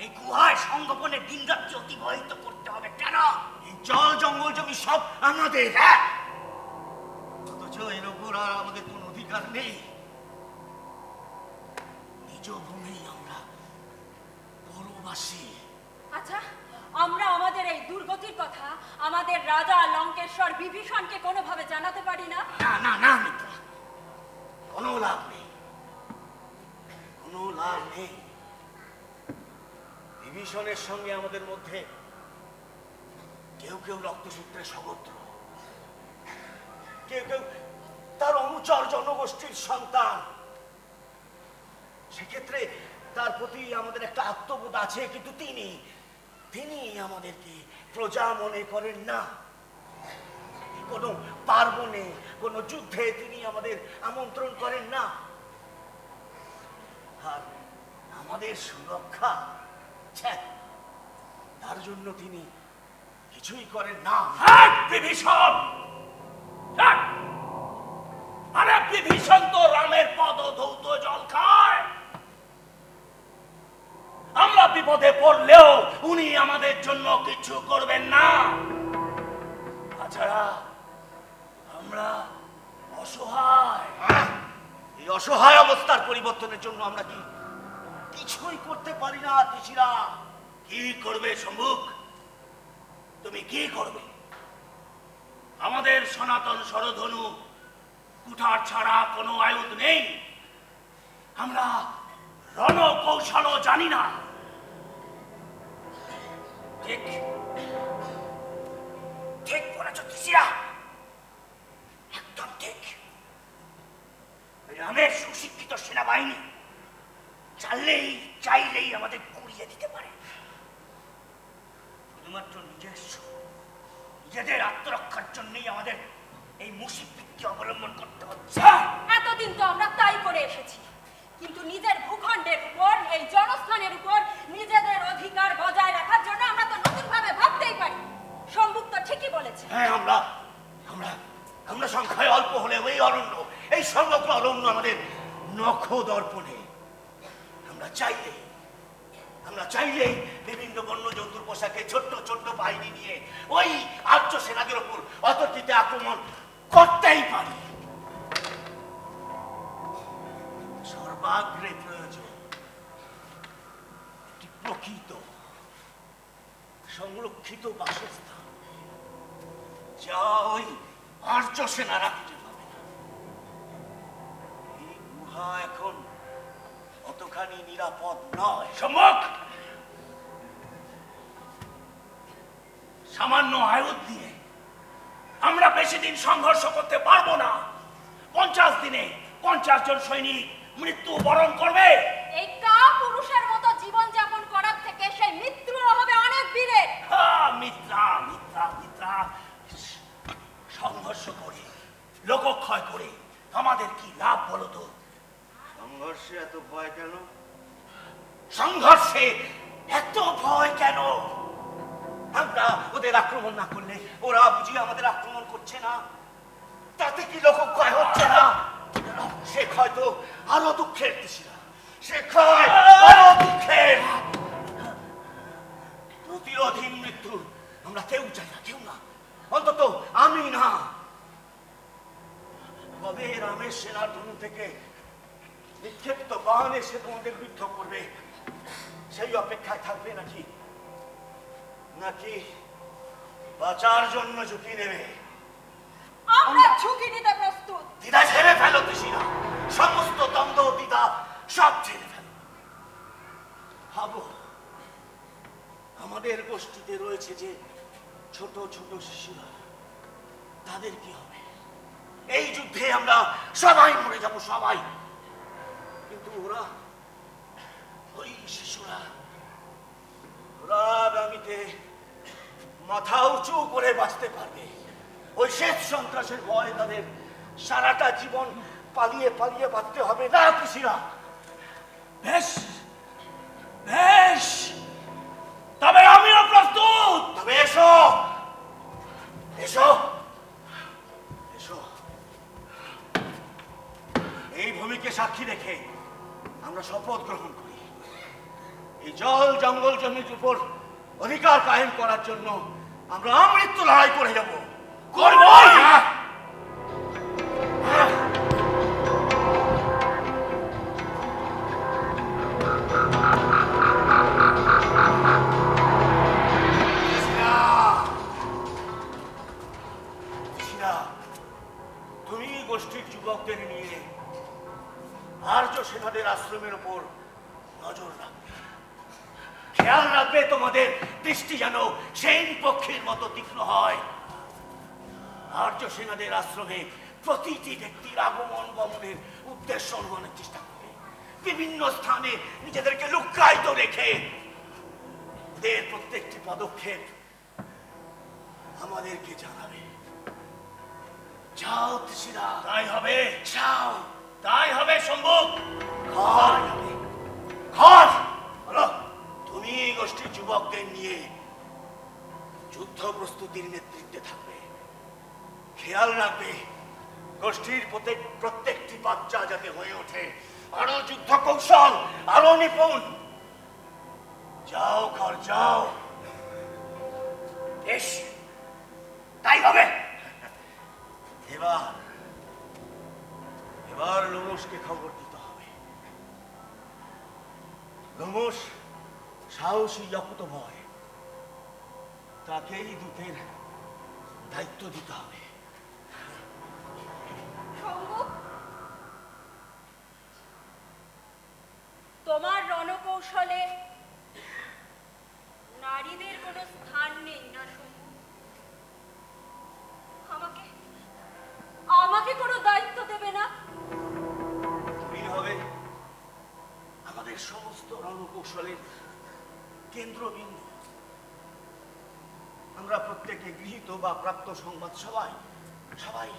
Speaker 3: এই গুহায় সংগোপনে দিনরাত্রি অতিবাহিত করতে হবে কেন? এই জল জঙ্গল জমি সব আমাদের, অথচ এর উপর আর আমাদের কোন অধিকার নেই। নিজ ভূমি আমরা পরবাসী।
Speaker 4: আচ্ছা, আমরা আমাদের এই দুর্গতির কথা আমাদের রাজা লঙ্কেশ্বর বিভীষণকে কোনোভাবে জানাতে পারি না?
Speaker 3: না না না মিত্রা, কোনো লাভ নেই, কোনো লাভ নেই। বিভীষণের সঙ্গে আমাদের মধ্যে কেউ কেউ রক্তসূত্রে সগোত্র, কেউ কেউ তার অনুচর জনগোষ্ঠীর সন্তান। সেক্ষেত্রে তার প্রতি আমাদের একটা আত্মবোধ আছে, কিন্তু তিনি আমাদেরকে প্রজা মনে করেন না। কোনো পার্বণে, কোনো যুদ্ধে তিনি আমাদের আমন্ত্রণ করেন না। আর আমাদের সুরক্ষা, তার জন্য তিনি কিছুই করেন না।
Speaker 5: বিভীষণ, আরে বিভীষণ তো রামের পদধৌত জল খায়। আমরা বিপদে পড়লেও উনি আমাদের জন্য কিছু করবেন না। তাছাড়া আমরা অসহায়।
Speaker 3: এই অসহায় অবস্থার পরিবর্তনের জন্য আমরা কিছুই করতে পারি না। ঋষিরা
Speaker 5: কি করবে সম্মুখ? তুমি কি করবে? আমাদের সনাতন স্বরধনু কুঠার ছাড়া কোনো আয়ুধ নেই। আমরা রণকৌশলও জানি না। ঠিক ঠিক বলেছ ঋষিরা, একদম ঠিক। রামের সুশিক্ষিত সেনাবাহিনী চাইলেই আমাদের গুড়িয়ে দিতে পারে। শুধুমাত্র নিজেদের আত্মরক্ষার জন্যই আমাদের এই মুশিববৃত্তি অবলম্বন করতে হচ্ছে।
Speaker 4: এতদিন তো আমরা তাই করে এসেছি, কিন্তু নিজের ভূখণ্ডের উপর, এই জনস্থানের উপর নিজেদের অধিকার বজায় রাখার জন্য আমরা তো নতুন ভাবে ভাবতেই পারি। সম্মুখ তো ঠিকই বলেছে।
Speaker 3: হ্যাঁ, আমরা সংখ্যায় অল্প হলে ওই অরণ্য, এই সমগ্র অরণ্য আমাদের নখ দর্পণে। আমরা চাইলেই বিভিন্ন বন্য জন্তুর পোশাকে ছোট্ট ছোট্ট বাহিনী নিয়ে ওই আর্য সেনাদের উপর অতর্কিতে আক্রমণ করতেই পারি। সর্বাগ্রে প্রয়োজন একটি প্রকৃত সংরক্ষিত বাসস্থান, যা ওই আর্য সেনারা খুঁজে পাবে না। এই গুহা এখন অতখানি নিরাপদ নয়।
Speaker 5: সম্মুখ, সামান্য আয়ুধ দিয়ে আমরা বেশি দিন সংঘর্ষ করতে পারবো না। 50 দিনে 50 জন সৈনিক মৃত্যু বরণ করবে।
Speaker 4: এই পুরুষের মতো জীবন যাপন করার থেকে সেই মৃত্যু হবে অনেক বীরের।
Speaker 5: মিত্রা, সংঘর্ষ করে, লোকক্ষয় করে আমাদের কি লাভ বলো তো?
Speaker 3: সংঘর্ষে এত ভয় কেন?
Speaker 5: সংঘর্ষে এত ভয় কেন?
Speaker 3: আমরা ওদের আক্রমণ না করলে ওরা বুঝি আমাদের আক্রমণ করছে না? তাতে কি লোকক্ষয় হচ্ছে না? সে ক্ষয় তো আরো দুঃখের। ঋষিরা, সে ক্ষয় আরো দুঃখের। প্রতিরোধহীন মৃত্যু আমরা কেউ চাই না, কেউ না, অন্তত আমি না। কবে রামের সেনার ধনু থেকে নিক্ষেপিত বাহন এসে তোমাদের বিদ্ধ করবে সেই অপেক্ষায় থাকবে নাকি বাঁচার জন্য ঝুঁকি নেবে?
Speaker 4: আমরা ঝুঁকি নিতে প্রস্তুত।
Speaker 3: দ্বিধা ছেড়ে ফেলো ঋষিরা, সমস্ত দ্বন্দ্ব দ্বিধা সব ছেড়ে ফেলো। ভাবো, আমাদের গোষ্ঠীতে রয়েছে যে ছোট ছোট শিশুরা, তাদের কি হবে? এই যুদ্ধে আমরা সবাই মরে যাব, সবাই। কিন্তু ওই শিশুরা আগামীতে মাথা উঁচু করে বাঁচতে পারবে। ওই শেষ সন্ত্রাসের ভয় তাদের সারাটা জীবন পালিয়ে পালিয়ে বাঁচতে হবে না। ঋষিরা,
Speaker 5: বেশ, তবে আমিও প্রস্তুত।
Speaker 3: তবে এসো এসো এসো, এই ভূমিকে সাক্ষী রেখে আমরা শপথ গ্রহণ করি। এই জল জঙ্গল জমির উপর অধিকার কায়েম করার জন্য আমরা আমৃত্যু লড়াই করে যাব, করবই। তুমি গোষ্ঠীর যুবকদের নিয়ে আর্য সেনাদের আশ্রমের উপর নজর রাখবে, খেয়াল রাখবে তোমাদের দৃষ্টি যেন সেন পক্ষীর মতো তীক্ষ্ণ হয়। আর্য সেনাদের আশ্রমে প্রতিটি ব্যক্তির আগমন গমনের উদ্দেশ্য অনুমানের চেষ্টা করবে, বিভিন্ন স্থানে নিজেদেরকে লুক্কায়িত রেখে ওদের প্রত্যেকটি পদক্ষেপ আমাদেরকে জানাবে। যাও তিশিরা, তাই হবে। যাও, তাই হবে। সম্ভব বলো, তুমি গোষ্ঠীর যুবকদের নিয়ে যুদ্ধ প্রস্তুতির নেতৃত্বে থাকবে, খেয়াল রাখবে গোষ্ঠীর প্রত্যেকটি বাচ্চা যাতে হয়ে ওঠে আরো যুদ্ধ কৌশল, আরো নিপুণ। যাও ঘর যাও। বেশ, তাই হবে। এবার লোমশকে খবর দিতে হবে। লোমশ সাহসী অকুতভয়, তাকেই দূতের দায়িত্ব দিতে হবে।
Speaker 7: তোমার রণকৌশলে নারীদের কোনো স্থান নেই না শম্ভু? আমাকে কোনো দায়িত্ব দেবে না?
Speaker 3: তুমি হবে আমাদের সমস্ত রণকৌশলের কেন্দ্রবিন্দু। আমরা প্রত্যেকে গৃহীত বা প্রাপ্ত সংবাদ সবাই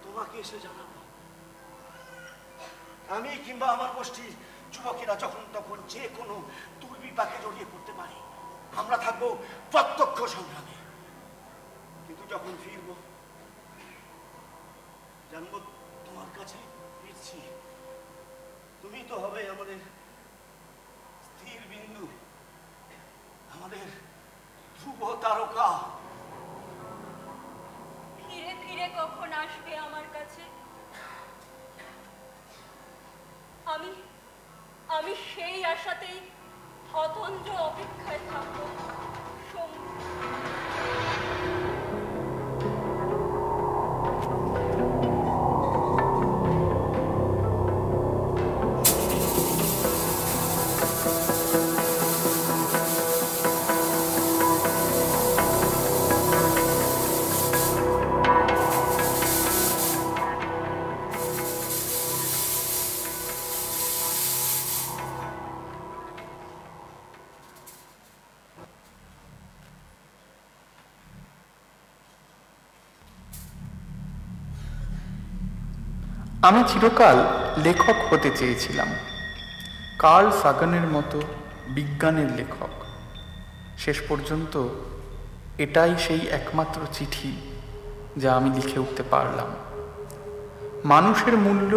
Speaker 3: তোমাকে এসে জানাবো। আমি কিংবা আমার গোষ্ঠীর যুবকেরা যখন তখন যে কোনো দুর্বিপাকে জড়িয়ে পড়তে পারি, আমরা থাকবো প্রত্যক্ষ সংগ্রামে। কিন্তু যখন ফিরবো জানবো তোমার কাছে ফিরছি, তুমি তো হবে আমাদের স্থির বিন্দু, আমাদের ধ্রুব তারকা।
Speaker 7: ফিরে ফিরে কখন আসবে আমার কাছে? আমি সেই আশাতেই অতন্দ্র অপেক্ষায় থাকবো শম্ভু।
Speaker 1: আমি চিরকাল লেখক হতে চেয়েছিলাম, কার্ল সাগানের মতো বিজ্ঞানের লেখক। শেষ পর্যন্ত এটাই সেই একমাত্র চিঠি যা আমি লিখে উঠতে পারলাম। মানুষের মূল্য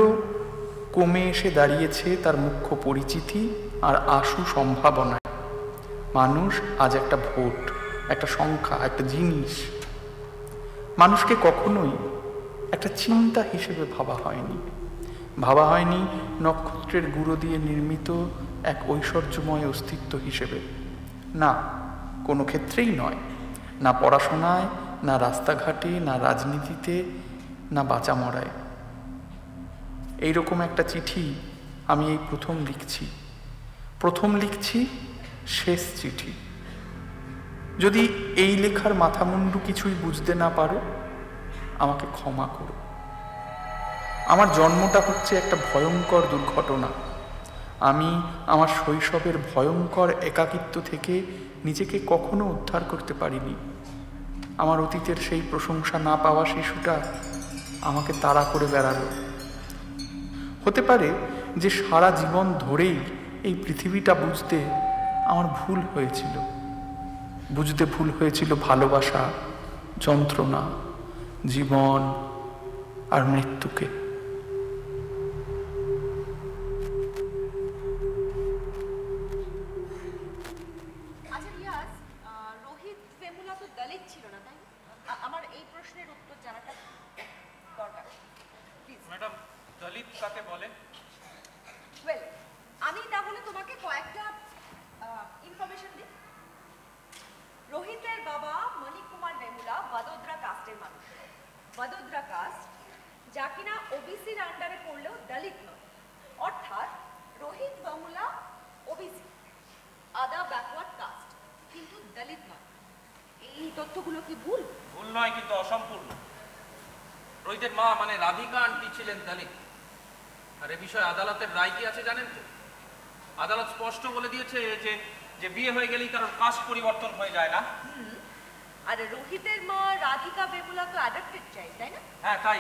Speaker 1: কমে এসে দাঁড়িয়েছে তার মুখ্য পরিচিতি আর আশু সম্ভাবনায়। মানুষ আজ একটা ভোট, একটা সংখ্যা, একটা জিনিস। মানুষকে কখনোই একটা চিন্তা হিসেবে ভাবা হয়নি নক্ষত্রের গুঁড়ো দিয়ে নির্মিত এক ঐশ্বর্যময় অস্তিত্ব হিসেবে। না, কোনো ক্ষেত্রেই নয়। না পড়াশোনায়, না রাস্তাঘাটে, না রাজনীতিতে, না বাঁচা মরায়। এইরকম একটা চিঠি আমি এই প্রথম লিখছি, শেষ চিঠি। যদি এই লেখার মাথামুন্ডু কিছুই বুঝতে না পারো, আমাকে ক্ষমা করো। আমার জন্মটা হচ্ছে একটা ভয়ঙ্কর দুর্ঘটনা। আমি আমার শৈশবের ভয়ঙ্কর একাকিত্ব থেকে নিজেকে কখনো উদ্ধার করতে পারিনি। আমার অতীতের সেই প্রশংসা না পাওয়া শিশুটা আমাকে তাড়া করে বেড়ালো। হতে পারে যে সারা জীবন ধরেই এই পৃথিবীটা বুঝতে আমার ভুল হয়েছিল ভালোবাসা, যন্ত্রণা, জীবন আর মৃত্যুকে।
Speaker 7: আচ্ছা রিয়াজ, রোহিত ফেমুলা তো দলিত ছিল না, তাই না? আমার এই প্রশ্নের উত্তর জানাটা দরকার। প্লিজ
Speaker 6: ম্যাডাম, দলিত কাকে বলে?
Speaker 7: ওয়েল, আমি তাহলে তোমাকে কয়েকটা ইনফরমেশন দিই। রোহিতের বাবা মণি কুমার বেমুলা বদোদরা কাস্টের মানুষ। বদোদরা কাস্ট, যা কিনা ওবিসির আন্ডারে পড়লেও দলিত নয়, অর্থাৎ রোহিত বেমুলা ওবিসি, আদা ব্যাকওয়ার্ড কাস্ট, কিন্তু দলিত নয়। এই তথ্যগুলো কি ভুল?
Speaker 6: ভুল নয়, কিন্তু অসম্পূর্ণ। রোহিতের মা মানে রাধিকা আন্টি ছিলেন দলিত। আর এ বিষয়ে আদালতের রায় কি আছে জানেন তো? আদালত স্পষ্ট বলে দিয়েছে যে বিয়ে হয়ে গেলেই কারোর কাস্ট পরিবর্তন হয়ে যায় না।
Speaker 7: আর রোহিতের মা রাধিকা বেমুলা তো অ্যাডাপ্টেড চাইল্ড, তাই না?
Speaker 6: হ্যাঁ, তাই।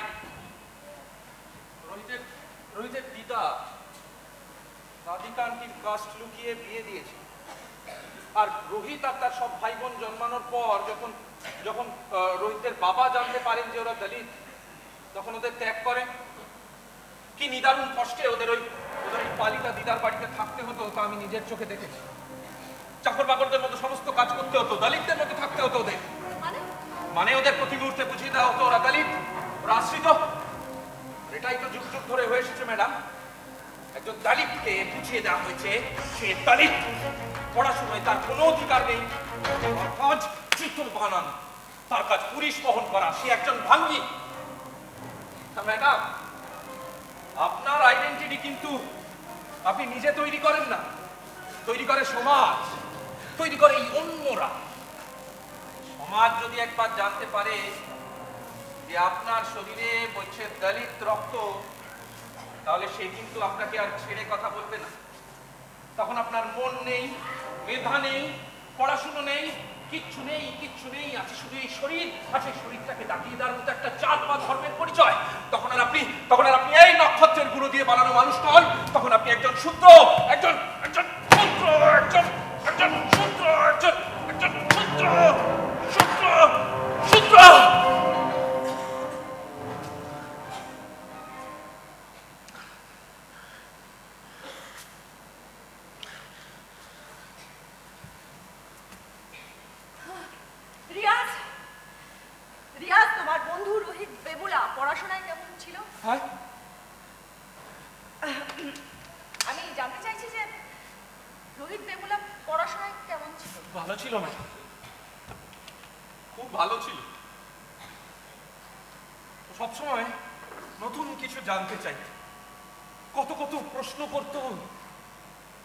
Speaker 6: রোহিতের দিদা রাধিকা আন্টির কাস্ট লুকিয়ে বিয়ে দিয়েছে। আর রোহিত আর তার সব ভাই বোন জন্মানোর পর যখন রোহিতের বাবা জানতে পারেন যে ওরা দলিত, তখন ওদের ত্যাগ করেন। কি নিদারুণ কষ্টে ওদের ওই পালিতা দিদার বাড়িতে থাকতে হতো, তা আমি নিজের চোখে দেখেছি। চাকর বাকরদের মতো সমস্ত কাজ করতে হতো, দলিতদের মতো থাকতে হতো ওদের। মানে ওদের প্রতি মুহূর্তে বুঝিয়ে দেওয়া হতো ওরা দলিত, ওরা আশ্রিত। এটাই তো যুগ যুগ ধরে হয়ে এসেছে ম্যাডাম। একজন দলিতকে বুঝিয়ে দেওয়া হয়েছে সে দলিত, পড়াশোনায় তার কোনো অধিকার নেই, তার কাজ চিত্র বানানো, তার কাজ পুলিশ বহন করা, সে একজন ভাঙ্গি। ম্যাডাম, আপনার আইডেন্টিটি কিন্তু আপনি নিজে তৈরি করেন না, তৈরি করে সমাজ, তৈরি করে এই অন্যরা। সমাজ যদি একবার জানতে পারে যে আপনার শরীরে বইছে দলিত রক্ত, তাহলে সে কিন্তু আপনাকে আর ছেড়ে কথা বলবে না। তখন আপনার মন নেই, মেধা নেই, পড়াশুনো নেই, কিচ্ছু নেই, আছে শুধু এই শরীর। আর সেই শরীরটাকে দাঁড়িয়ে দেওয়ার মতো একটা জাত বা ধর্মের পরিচয়। তখন আর আপনি এই নক্ষত্রের গুঁড়ো দিয়ে বানানো মানুষ নন, তখন আপনি একজন শূদ্র, একজন শূদ্র, একজন শূদ্র, একজন শূদ্র, শূদ্র, শূদ্র।
Speaker 7: রিয়াজ, তোমার বন্ধু রোহিত বেমুলা পড়াশোনায় কেমন ছিল?
Speaker 6: হ্যাঁ,
Speaker 7: আমি জানতে চাইছি যে রোহিত বেমুলা পড়াশোনায় কেমন ছিল?
Speaker 6: ভালো ছিল না, খুব ভালো ছিল। সবসময় নতুন কিছু জানতে চাইত, কত কত প্রশ্ন করত।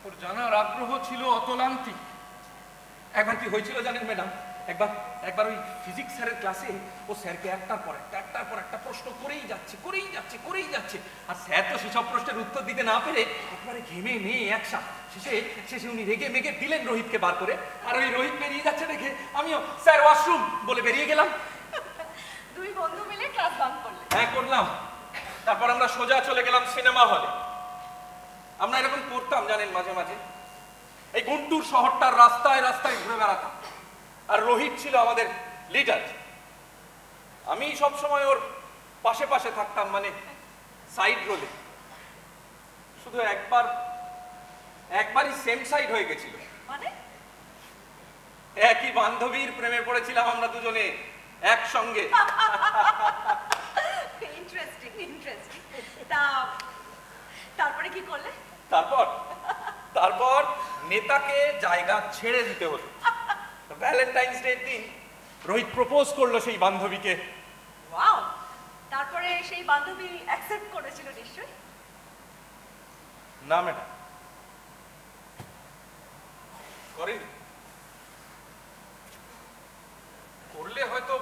Speaker 6: ওর জানার আগ্রহ ছিল অতলান্তিক। একবার কি হয়েছিল জানেন ম্যাডাম, একবার ওই ফিজিক্স স্যারের ক্লাসে ও স্যারকে একটার পর একটা প্রশ্ন করেই যাচ্ছে। আর স্যার তো সেসব প্রশ্নের উত্তর দিতে না পেরে একবারে ঘেমে মেয়ে একসাথ শেষে উনি রেগে মেগে দিলেন রোহিতকে বার করে। আর ওই রোহিত বেরিয়ে যাচ্ছে দেখে আমিও স্যার ওয়াশরুম বলে বেরিয়ে গেলাম।
Speaker 7: দুই বন্ধু মিলে ক্লাস বাঙ্ক করলে?
Speaker 6: হ্যাঁ, করলাম। তারপর আমরা সোজা চলে গেলাম সিনেমা হলে। আমরা এরকম করতাম জানেন, মাঝে মাঝে এই গুন্টুর শহরটার রাস্তায় রাস্তায় ঘুরে বেড়াতাম। আর রোহিত ছিল আমাদের লিডার। আমি সব সময় ওর পাশে পাশে থাকতাম, মানে সাইড রোলে। শুধু একবারই সেম সাইড হয়ে গেছিল।
Speaker 7: মানে?
Speaker 6: একই বান্ধবীর প্রেমে পড়েছিলাম আমরা দুজনে একসঙ্গে।
Speaker 7: ইন্টারেস্টিং। তারপরে কি করলে?
Speaker 6: তারপর নেতাকে জায়গা ছেড়ে দিতে হলো। ভ্যালেন্টাইন্স ডে দিন রোহিত প্রপোজ করলো সেই বান্ধবীকে।
Speaker 7: ওয়াও! তারপরে সেই বান্ধবী অ্যাকসেপ্ট করেছিল নিশ্চয়ই?
Speaker 6: না ম্যাডাম, করেনি। করলে হয়তো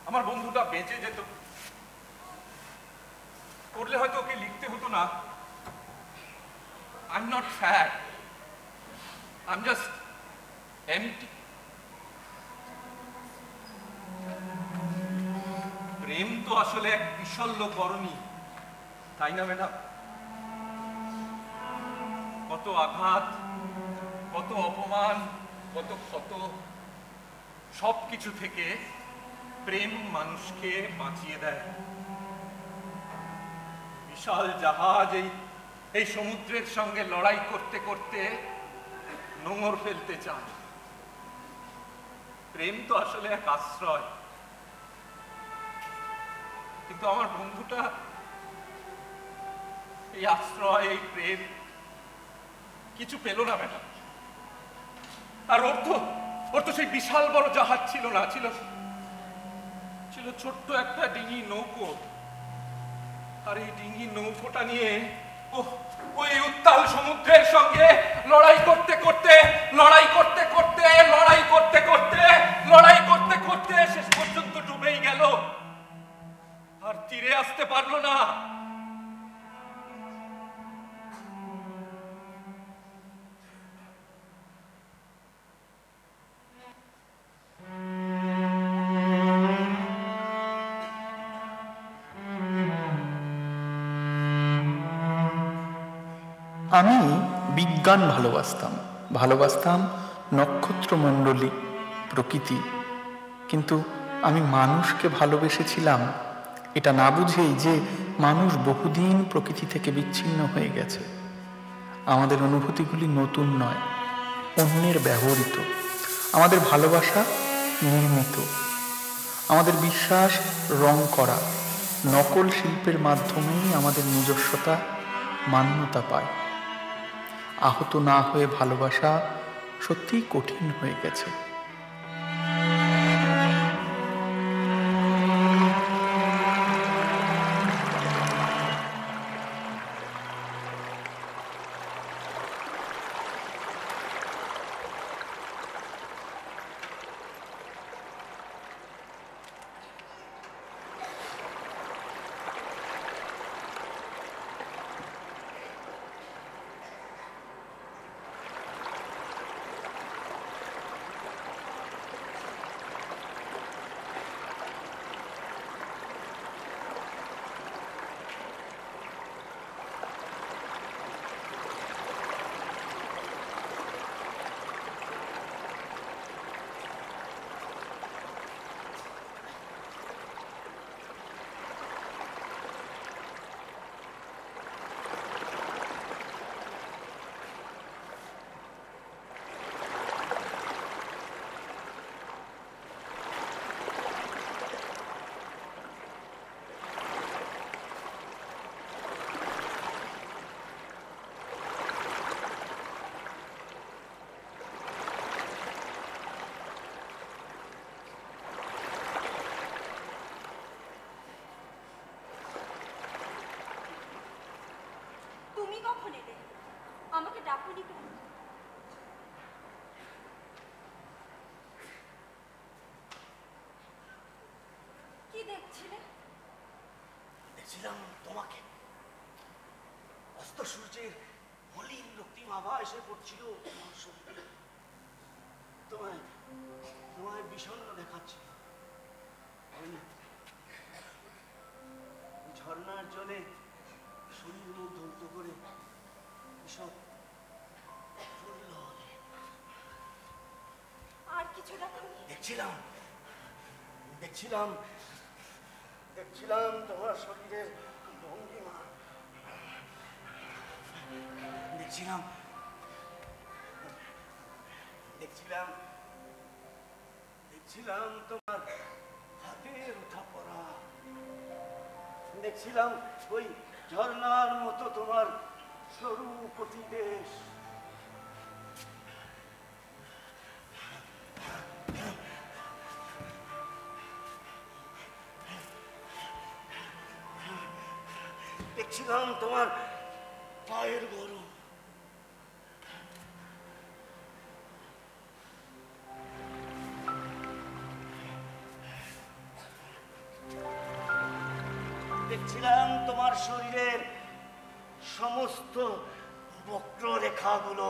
Speaker 6: আমার বন্ধুটা বেঁচে যেত, করলে হয়তো ওকে লিখতে হতো না, I'm not sad, I'm just empty. প্রেম তো আসলে এক বিশল্য করণী, তাই না ম্যাডাম? কত আঘাত, কত অপমান, কত ক্ষত, সবকিছু থেকে প্রেম মানুষকে বাঁচিয়ে দেয়। বিশাল জাহাজ এই সমুদ্রের সঙ্গে লড়াই করতে করতে নোঙর ফেলতে চায়। প্রেম তো আসলে এক আশ্রয়, কিন্তু আমার বন্ধুটা এই আশ্রয়, এই প্রেম কিছু পেল না ম্যাডাম। আর ওর তো সেই বিশাল বড় জাহাজ ছিল না, ছিল ছোট্ট একটা ডিঙি নৌকো। আর এই ডিঙি নৌকোটা নিয়ে ওই উত্তাল সমুদ্রের সঙ্গে লড়াই করতে করতে শেষ পর্যন্ত ডুবেই গেল, আর তীরে আসতে পারলো না।
Speaker 1: আমি বিজ্ঞান ভালোবাসতাম নক্ষত্রমণ্ডলী, প্রকৃতি, কিন্তু আমি মানুষকে ভালোবেসেছিলাম এটা না বুঝেই যে মানুষ বহুদিন প্রকৃতি থেকে বিচ্ছিন্ন হয়ে গেছে। আমাদের অনুভূতিগুলি নতুন নয়, অন্যের ব্যবহৃত। আমাদের ভালোবাসা নির্মিত, আমাদের বিশ্বাস রং করা। নকল শিল্পের মাধ্যমেই আমাদের নিজস্বতা মান্যতা পায়। আহত না হয়ে ভালোবাসা সত্যিই কঠিন হয়ে গেছে।
Speaker 7: কখন এলে? আমাকে ডাকুনি কেন? কি দেখছিলে?
Speaker 3: দেখছিলাম তোমাকে। অস্ত সূর্যের মলিন রক্তিম আভা এসে পড়ছিল তোমার শরীরে। তোমায় বিষণ্ণ দেখাচ্ছিল। ঝর্ণার জলে শরীর মুখ ধৌত করে এসব ফুল হলে।
Speaker 7: আর কিছু ডাকুনি?
Speaker 3: দেখছিলাম তোমার শরীরের ভঙ্গিমা। দেখছিলাম তোমার হাতের ওঠা পড়া। দেখছিলাম ওই ঝর্ণার মতো তোমার সরু প্রতিবেশ। দেখছিলাম তোমার পায়ের গরম। দেখছিলাম তোমার শরীরের সমস্ত বক্ররেখাগুলো।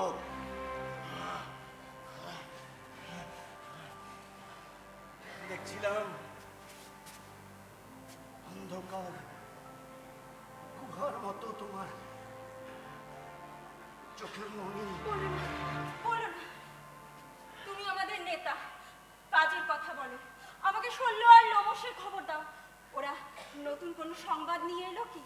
Speaker 3: দেখছিলাম অন্ধকার গুহার মতো তোমার চোখের মনি।
Speaker 7: বলো না, তুমি আমাদের নেতা, কাজের কথা বলো। আমাকে শল্য আর লোমশের খবর দাও। ওরা নতুন কোনো সংবাদ নিয়ে এলো কি?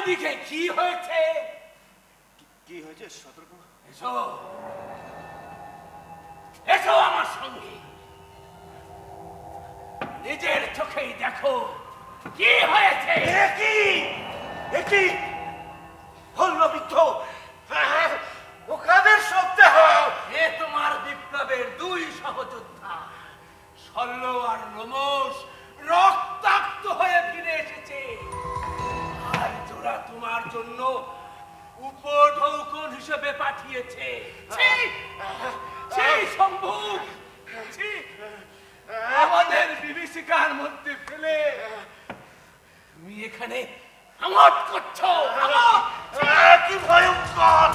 Speaker 5: ওইদিকে কি হয়েছে?
Speaker 3: কি হয়েছে সতর্ক?
Speaker 5: এসো এসো আমার সঙ্গে, নিজের চোখেই দেখো কি হয়েছে।
Speaker 3: একই ভল্লবৃদ্ধ ও কাদের সপ্তাহ?
Speaker 5: এ তোমার বিপ্লবের দুই সহযোদ্ধা শল্য আর লোমশ রক্তাক্ত হয়ে ফিরে এসেছে, আর জোড়া তোমার জন্য উপঢৌকন হিসেবে পাঠিয়েছে। শম্ভু, আমাদের বিভীষিকার মধ্যে ফেলে তুমি এখানে আমোদ করছো।
Speaker 3: কি ভয়ঙ্কর!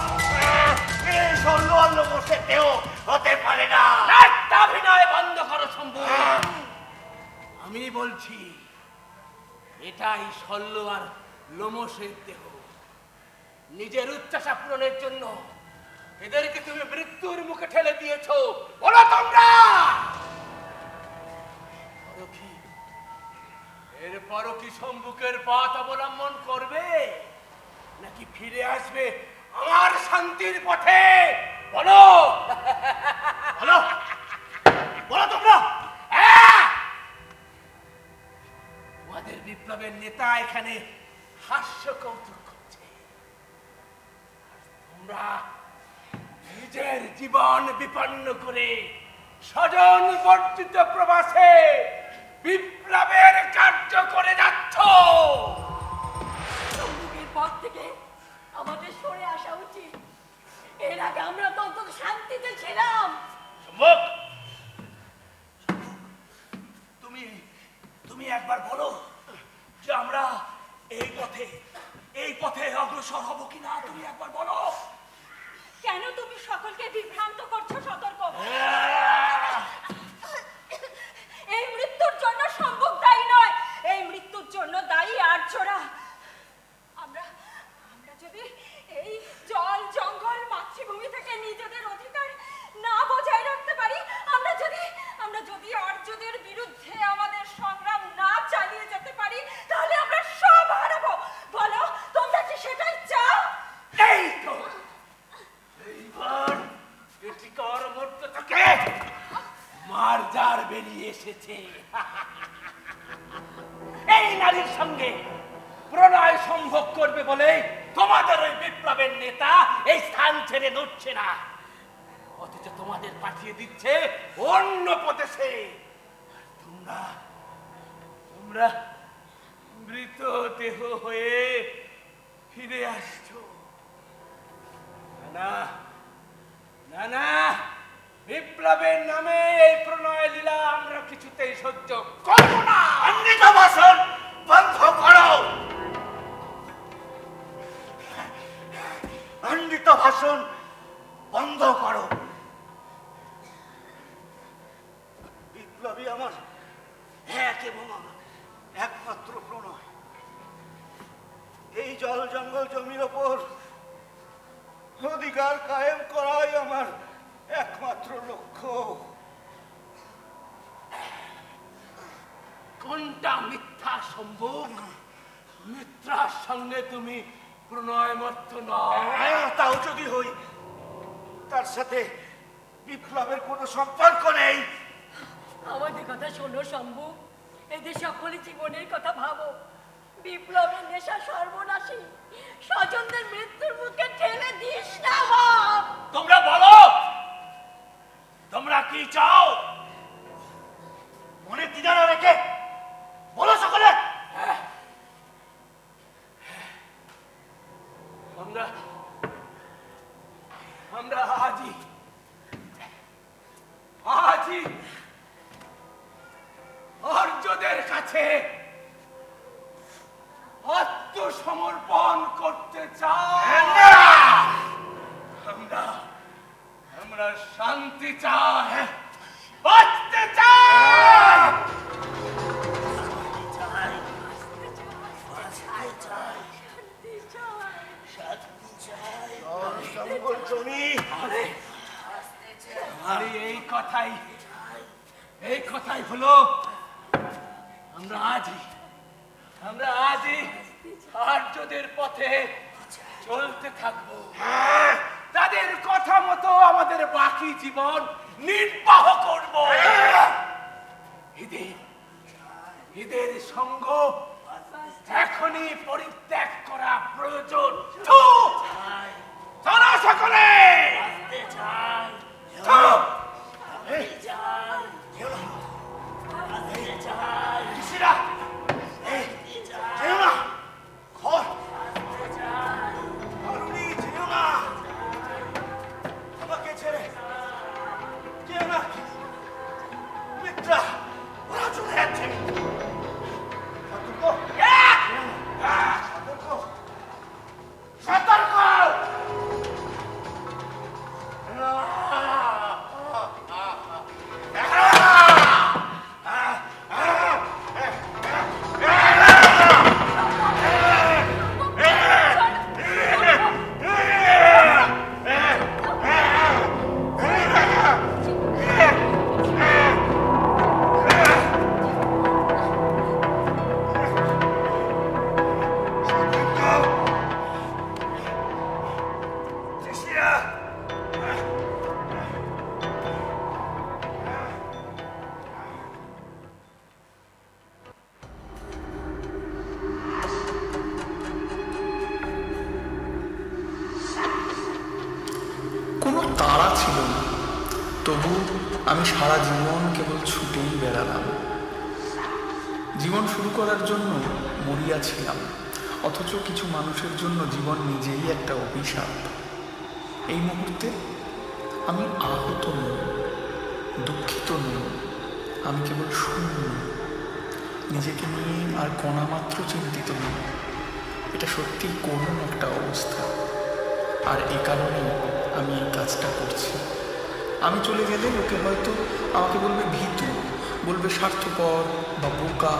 Speaker 3: এই সল্লোয়াল্ল বসে দেহ হতে পারে না।
Speaker 5: একটা অভিনয় বন্ধ করো শম্ভু। আমি বলছি এটাই শল্য আর লোমশের দেহ। নিজের উচ্চাসা পূরণের জন্য এদেরকে তুমি মৃত্যুর মুখে ঠেলে দিয়েছো। বলো তোমরা এরপরও কি সম্মুখের পথ অবলম্বন করবে, নাকি ফিরে আসবে আমার শান্তির পথে? বলো
Speaker 3: বলো বলো তোমরা।
Speaker 5: আমাদের বিপ্লবের নেতা এখানে হাস্য কৌতুক করছে, তোমরা নিজের জীবন বিপন্ন করে স্বজন বর্জিত প্রবাসে বিপ্লবের কার্য করে যাচ্ছ।
Speaker 4: সম্মুখের পথ থেকে আমাদের সরে আসা উচিত। এর আগে আমরা তো অন্তত শান্তিতে ছিলাম।
Speaker 5: তুমি একবার বলো যে আমরা এই পথে অগ্রসর হব কিনা। তুমি একবার বলো।
Speaker 4: কেন তুমি সকলকে বিভ্রান্ত করছো? সতর্ক! এই মৃত্যুর জন্য সম্ভব দায়ী নয়, এই মৃত্যুর জন্য দায়ী আর্যরা। আমরা যদি এই জল জঙ্গল মাতৃভূমি থেকে নিজেদের অধিকার না বজায় রাখতে পারি, আমরা যদি আর্যদের বিরুদ্ধে আমাদের সংগ্রাম না চালিয়ে যেতে পারি, তাহলে আমরা সব হারাবো। বলো, তোমরা কি সেটাই চাও?
Speaker 5: এই তো এইবার এটিকার মধ্যে থেকে মারজার বেরিয়ে এসেছে। এই নারীর সঙ্গে প্রণয় সম্ভব করবে বলে তোমাদের ওই বিপ্লবের নেতা এই স্থান ছেড়ে নড়ছে না, অথচ তোমাদের পাঠিয়ে দিচ্ছে অন্য প্রদেশে। তোমরা মৃতদেহ হয়ে ফিরে আসছো। না না, বিপ্লবের নামে এই প্রণয় লীলা আমরা কিছুতেই সহ্য করব না।
Speaker 3: অমৃত ভাষণ বন্ধ করো। অমৃত ভাষণ বন্ধ করো। বিপ্লবী আমার এক এবং একমাত্র প্রণয়। এই জল জঙ্গল জমির ওপর অধিকার কায়েম করাই আমার একমাত্র লক্ষ্য।
Speaker 5: কোনটা মিথ্যা সম্ভব? মিথ্যার সঙ্গে তুমি প্রণয় মত্ত নও।
Speaker 3: তাও যদি হই, তার সাথে বিপ্লবের কোনো সম্পর্ক নেই।
Speaker 4: আমাদের কথা শোনো শম্ভু, এদের সকলে জীবনের কথা ভাবো। বিপ্লবের নেশা সর্বনাশী, স্বজনদের মৃত্যুর মুখে ঠেলে দিস না।
Speaker 5: তোমরা বলো, তোমরা কি চাও?
Speaker 3: মনে দ্বিধা রেখে বলো সকলে।
Speaker 5: আমরা আজই আর্যদের কাছে আত্মসমর্পণ করতে চাই। আমরা শান্তি চাই, বাঁচতে চাই। এই কথাই হলো আমরা আজই আর্যদের ওদের পথে চলতে থাকবো, তাদের কথা মতো আমাদের বাকি জীবন নির্বাহ করব। এদের সঙ্গ এখনই পরিত্যাগ করা প্রয়োজন। চলো সকলে,
Speaker 1: কোনো তাড়া ছিল না, তবু আমি সারা জীবন কেবল ছুটেই বেড়ালাম। জীবন শুরু করার জন্য মরিয়া ছিলাম, অথচ কিছু মানুষের জন্য জীবন নিজেই একটা অভিশাপ। এই মুহূর্তে আমি আহত নই, দুঃখিত নই, আমি কেবল শূন্য, নিজেকে নিয়ে আর কণামাত্র চিন্তিত নই। এটা সত্যি করুণ একটা অবস্থা, আর এ কারণেই আমি এই কাজটা করছি। আমি চলে গেলে লোকে হয়তো আমাকে বলবে ভীতু, বলবে স্বার্থপর বা বোকা।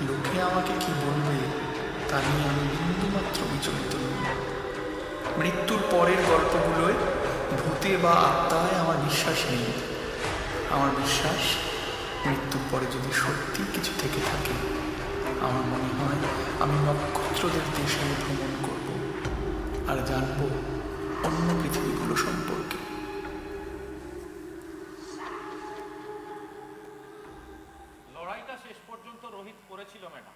Speaker 1: লোকে আমাকে কি বলবে তা নিয়ে আমি বিন্দুমাত্র বিচলিত নই। মৃত্যুর পরের গল্পগুলোয় ভূতে বা আত্মায় আমার বিশ্বাস নেই। আমার বিশ্বাস, মৃত্যুর পরে যদি সত্যি কিছু থেকে থাকে, আমার মনে হয় আমি নক্ষত্রদের দেশে ভ্রমণ করব আর জানব অন্য পৃথিবীগুলো সম্পর্কে।
Speaker 6: লড়াইটা শেষ পর্যন্ত রোহিত করেছিল ম্যাডাম,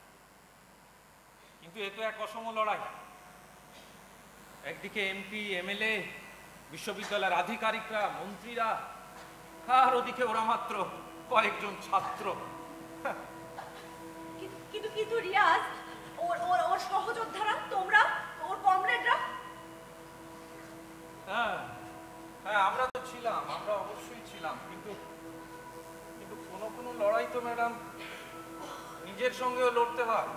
Speaker 6: কিন্তু এ তো এক অসম লড়াই। একদিকে এমপি, এমএলএ, বিশ্ববিদ্যালয়ের আধিকারিকরা, মন্ত্রীরা, আর ওদিকে ওরা মাত্র কয়েকজন ছাত্র।
Speaker 7: কিন্তু রিয়াজ, ওর সহযোদ্ধারা, তোমরা, ওর কমরেডরা।
Speaker 6: হ্যাঁ হ্যাঁ, আমরা তো ছিলাম, আমরা অবশ্যই ছিলাম, কিন্তু কোনো লড়াই তো ম্যাডাম নিজের সঙ্গেও লড়তে হয়,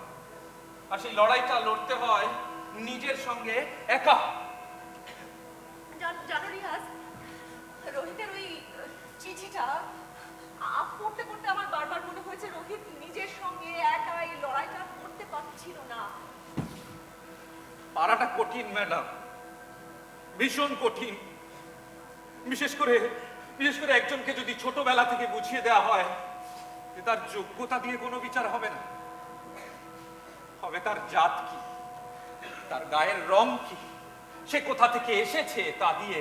Speaker 6: আর সেই লড়াইটা লড়তে হয় নিজের সঙ্গে একা।
Speaker 7: জানো রিয়াজ, রোহিতের ওই চিঠিটা পড়তে পড়তে আমার বারবার মনে হয়েছে রোহিত নিজের সঙ্গে একা এই লড়াইটা করতে পারছিল না।
Speaker 6: পারাটা কঠিন ম্যাডাম, ভীষণ কঠিন। বিশেষ করে একজনকে যদি ছোটবেলা থেকে বুঝিয়ে দেওয়া হয় যে তার যোগ্যতা দিয়ে কোনো বিচার হবে না, হবে তার জাত কি, তার গায়ের রং কি, সে কোথা থেকে এসেছে তা দিয়ে,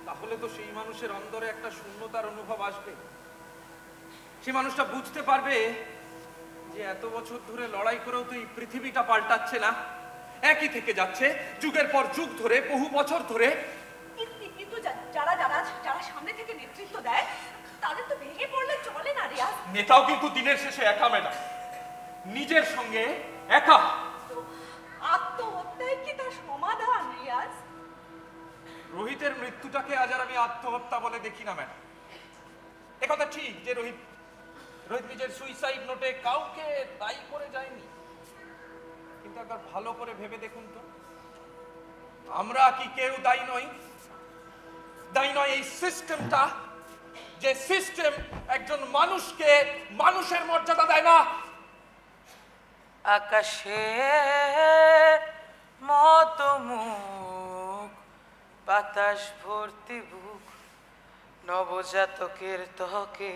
Speaker 6: তাহলে তো সেই মানুষের অন্তরে একটা শূন্যতার অনুভব আসবে। সে মানুষটা বুঝতে পারবে যে এত বছর ধরে লড়াই করেও তো এই পৃথিবীটা পাল্টাচ্ছে না, একই থেকে যাচ্ছে যুগের পর যুগ ধরে, বহু বছর ধরে।
Speaker 7: কিন্তু যারা সামনে থেকে নেতৃত্ব দেয় তাদের তো ভেঙে পড়লে চলে না রিয়াজ।
Speaker 6: নেতাও কিন্তু দিনের শেষে একা ম্যাডাম, নিজের সঙ্গে একা।
Speaker 7: আত্মহত্যাই কি তার সমাধান রিয়াজ?
Speaker 6: রোহিতের মৃত্যুটাকে আজ আর আমি আত্মহত্যা বলে দেখি না ম্যাডাম। একথা ঠিক যে রোহিত নিজের সুইসাইড নোটে কাউকে দায়ী করে যায়নি, কিন্তু একবার ভালো করে ভেবে দেখুন তো, আমরা কি কেউ দায়ী নই? দায়ী নয় এই সিস্টেমটা, যে সিস্টেম একজন মানুষকে মানুষের মর্যাদা দেয় না।
Speaker 8: আকাশের মতো মুখ, বাতাস ভর্তি বুক, নবজাতকের ত্বকে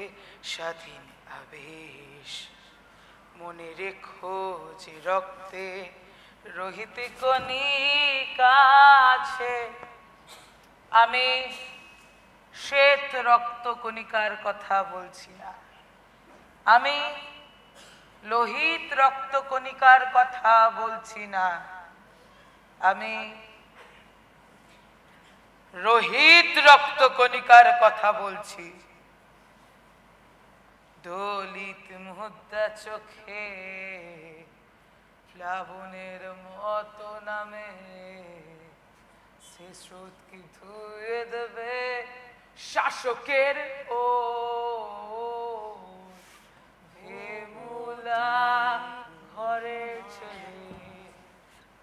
Speaker 8: স্বাধীন আবেশ, মনে রেখো যে রক্তে রোহিত কণিকা আছে। আমি শ্বেত রক্ত কণিকার কথা বলছি না, আমি লোহিত রক্ত কণিকার কথা বলছি না, আমি রোহিত রক্ত কণিকার কথা বলছি। দলিত মুদ্রা চোখে প্লাবনের মতো নামে, সে স্রোত কি ধুয়ে দেবে শাসকের ও ভেমুলা ঘরের ছেলে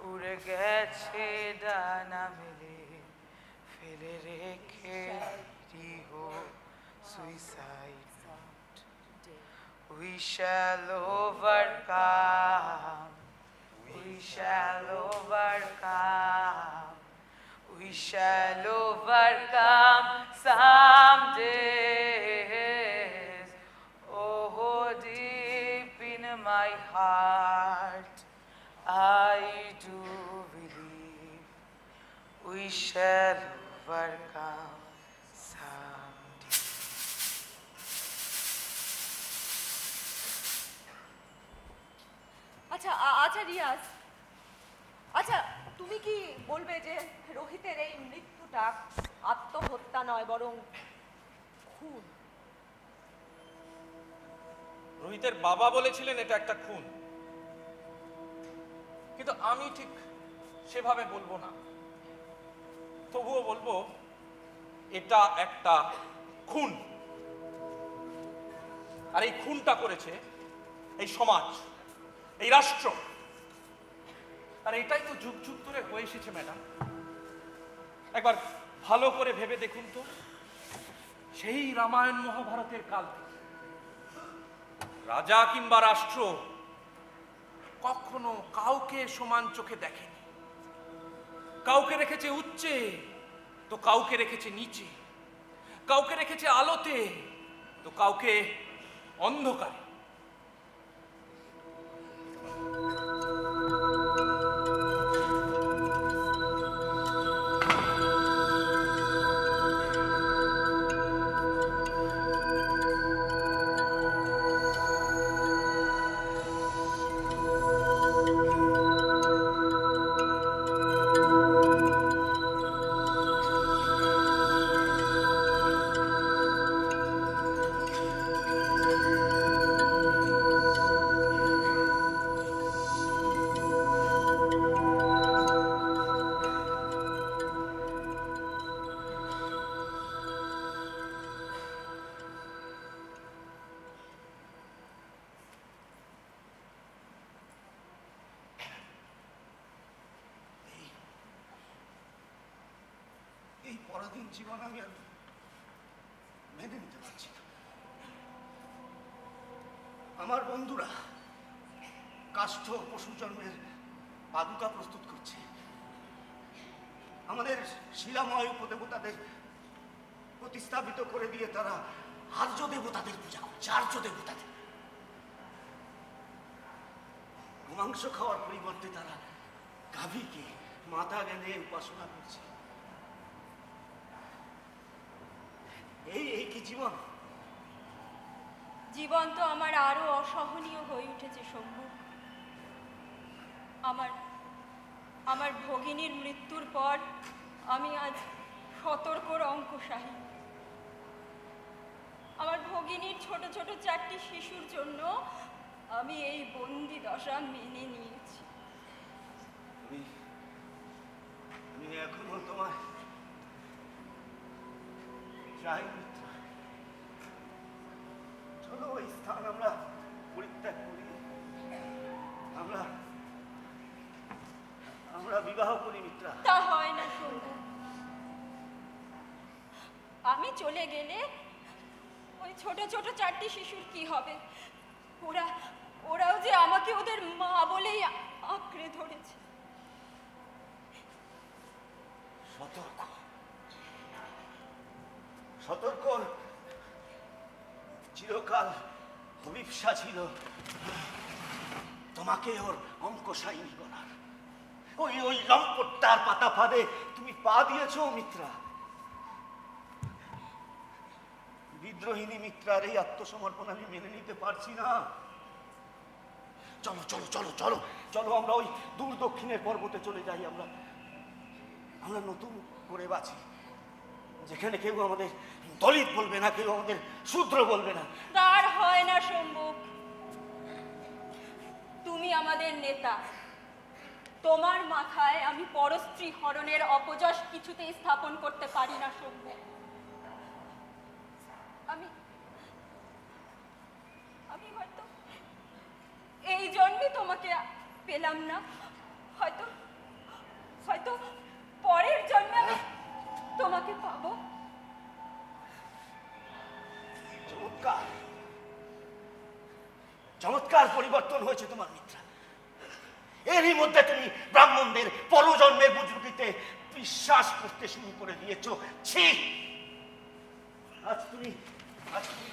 Speaker 8: উড়ে গেছে ডানা মেলে, ফেলে রেখে রিহো suicide. We shall overcome, we shall overcome, we shall overcome some days. Oh, deep in my heart, I do believe we shall overcome someday.
Speaker 7: আচ্ছা আচ্ছা রিয়াজ, আচ্ছা তুমি কি বলবে যে রোহিতের এই মৃত্যুটা আত্মহত্যা নয় বরং খুন?
Speaker 6: রোহিতের বাবা বলেছিলেন এটা একটা খুন, কিন্তু আমি ঠিক সেভাবে বলবো না। তবুও বলবো এটা একটা খুন, আর এই খুনটা করেছে এই সমাজ, এই রাষ্ট্র। আর এটাই তো যুগ যুগ ধরে হয়ে এসেছে ম্যাডাম। একবার ভালো করে ভেবে দেখুন তো, সেই রামায়ণ মহাভারতের কাল থেকে রাজা কিংবা রাষ্ট্র কখনো কাউকে সমান চোখে দেখেনি। কাউকে রেখেছে উচ্চে তো কাউকে রেখেছে নিচে, কাউকে রেখেছে আলোতে তো কাউকে অন্ধকারে।
Speaker 3: এই পরাধীন জীবন আমি আর মেনে নিতে পারছি না। আমার বন্ধুরা কাষ্ঠ পশু জন্মের পাদুকা প্রস্তুত করছে, আমাদের শিলাময় উপদেবতাদের প্রতিস্থাপিত করে দিয়ে তারা আর্য দেবতাদের পূজা করছে, আর্য দেবতাদের। মাংস খাওয়ার পরিবর্তে তারা গাভীকে মাথা বেঁধে উপাসনা করছে। এই কি জীবন?
Speaker 4: জীবন তো আমার আরো অসহনীয় হয়ে উঠেছে শম্ভু। আমার ভগিনীর মৃত্যুর পর আমি আজ সতর্কর অঙ্কশাহী। আমার ভগিনীর ছোট ছোট 4টি শিশুর জন্য আমি এই বন্দি দশা মেনে নিয়েছি।
Speaker 3: আমি এখনো তোমায় চাই মিত্রা। চলো ওই স্থান আমরা পরিত্যাগ করি, আমরা বিবাহ করি মিত্রা।
Speaker 4: তা হয় না শম্ভু। আমি চলে গেলে ওই ছোট ছোট 4টি শিশুর কি হবে? ওরাও যে আমাকে ওদের মা বলেই আঁকড়ে ধরেছে।
Speaker 3: সতর্ক সতর্ক, চিরকাল অভিপ্সা ছিল তোমাকে ওর অঙ্ক সাইনি বলার। ওই ওই লম্পটটার পাতা ফাঁদে তুমি পা দিয়েছো মিত্রা। বিদ্রোহিনী মিত্রার এই আত্মসমর্পণ আমি মেনে নিতে পারছি না। চলো চলো চলো চলো চলো, আমরা ওই দূর দক্ষিণের পর্বতে চলে যাই। আমরা নতুন করে বাঁচি, যেখানে কেউ আমাদের দলিত বলবে না, কেউ আমাদের শূদ্র বলবে না।
Speaker 4: তার হয় না সম্মুখ। তুমি আমাদের নেতা, তোমার মাথায় আমি পরস্ত্রী হরণের অপযশ কিছুতেই স্থাপন করতে পারি না সম্মুখ। আমি হয়তো এই জন্মে তোমাকে পেলাম না, হয়তো হয়তো পরের জন্মে আমি তোমাকে পাবো।
Speaker 3: চমৎকার চমৎকার পরিবর্তন হয়েছে তোমার মিত্রা। এরই মধ্যে তুমি ব্রাহ্মণদের পরজন্মের বুজরুকিতে বিশ্বাস করতে শুরু করে দিয়েছো। ছি! আজ তুমি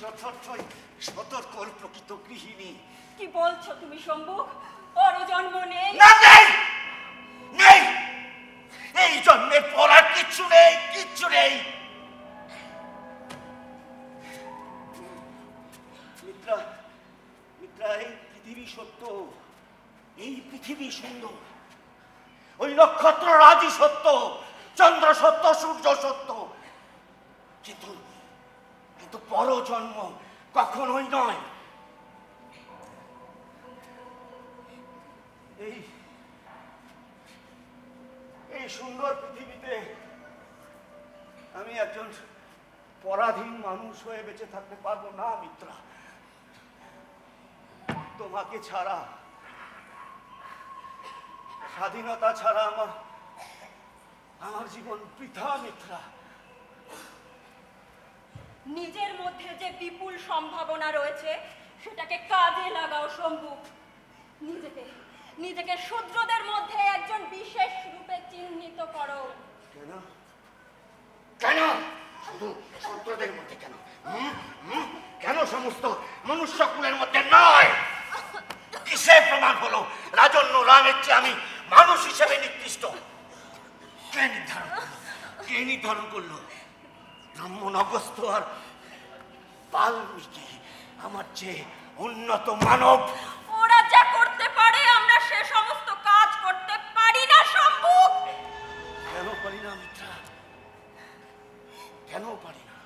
Speaker 3: যথার্থই সতর্কর প্রকৃত গৃহিণী।
Speaker 4: কি বলছো তুমি সম্মুখ? পরজন্ম নেই?
Speaker 3: না, নেই নেই, এই জন্মের পর আর কিচ্ছু নেই, কিচ্ছু নেই। মিত্রা মিত্রা, এই পৃথিবী সত্য, এই পৃথিবী সুন্দর, ওই নক্ষত্র রাজি সত্য, চন্দ্র সত্য, সূর্য সত্য, কিন্তু কিন্তু পরজন্ম কখনোই নয়। এই সুন্দর পৃথিবীতে আমি একজন পরাধীন মানুষ হয়ে বেঁচে থাকতে পারবো না মিত্রা। তোমাকে ছাড়া, স্বাধীনতা ছাড়া আমার জীবন বৃথা মিত্রা।
Speaker 4: নিজের মধ্যে যে বিপুল সম্ভাবনা রয়েছে সেটাকে কাজে লাগাও সম্মুখ। নিজেকে শূদ্রদের মধ্যে একজন বিশেষ রূপে চিহ্নিত করো।
Speaker 3: কেন কেন শুধু শূদ্রদের মধ্যে? কেন কেন সমস্ত মনুষ্যকুলের মধ্যে নয়? কিসে প্রমাণ হলো রাজন্য রামের চেয়ে আমি মানুষ হিসেবে নিকৃষ্ট? কে নির্ধারণ করলো? ব্রাহ্মণ অগস্ত্য আর বাল্মীকি আমার চেয়ে উন্নত মানব।
Speaker 4: ওরা যা করতে পারে আমরা সে সমস্ত কাজ করতে পারি না সম্মুখ।
Speaker 3: কেন পারি না মিত্রা? কেন পারি না?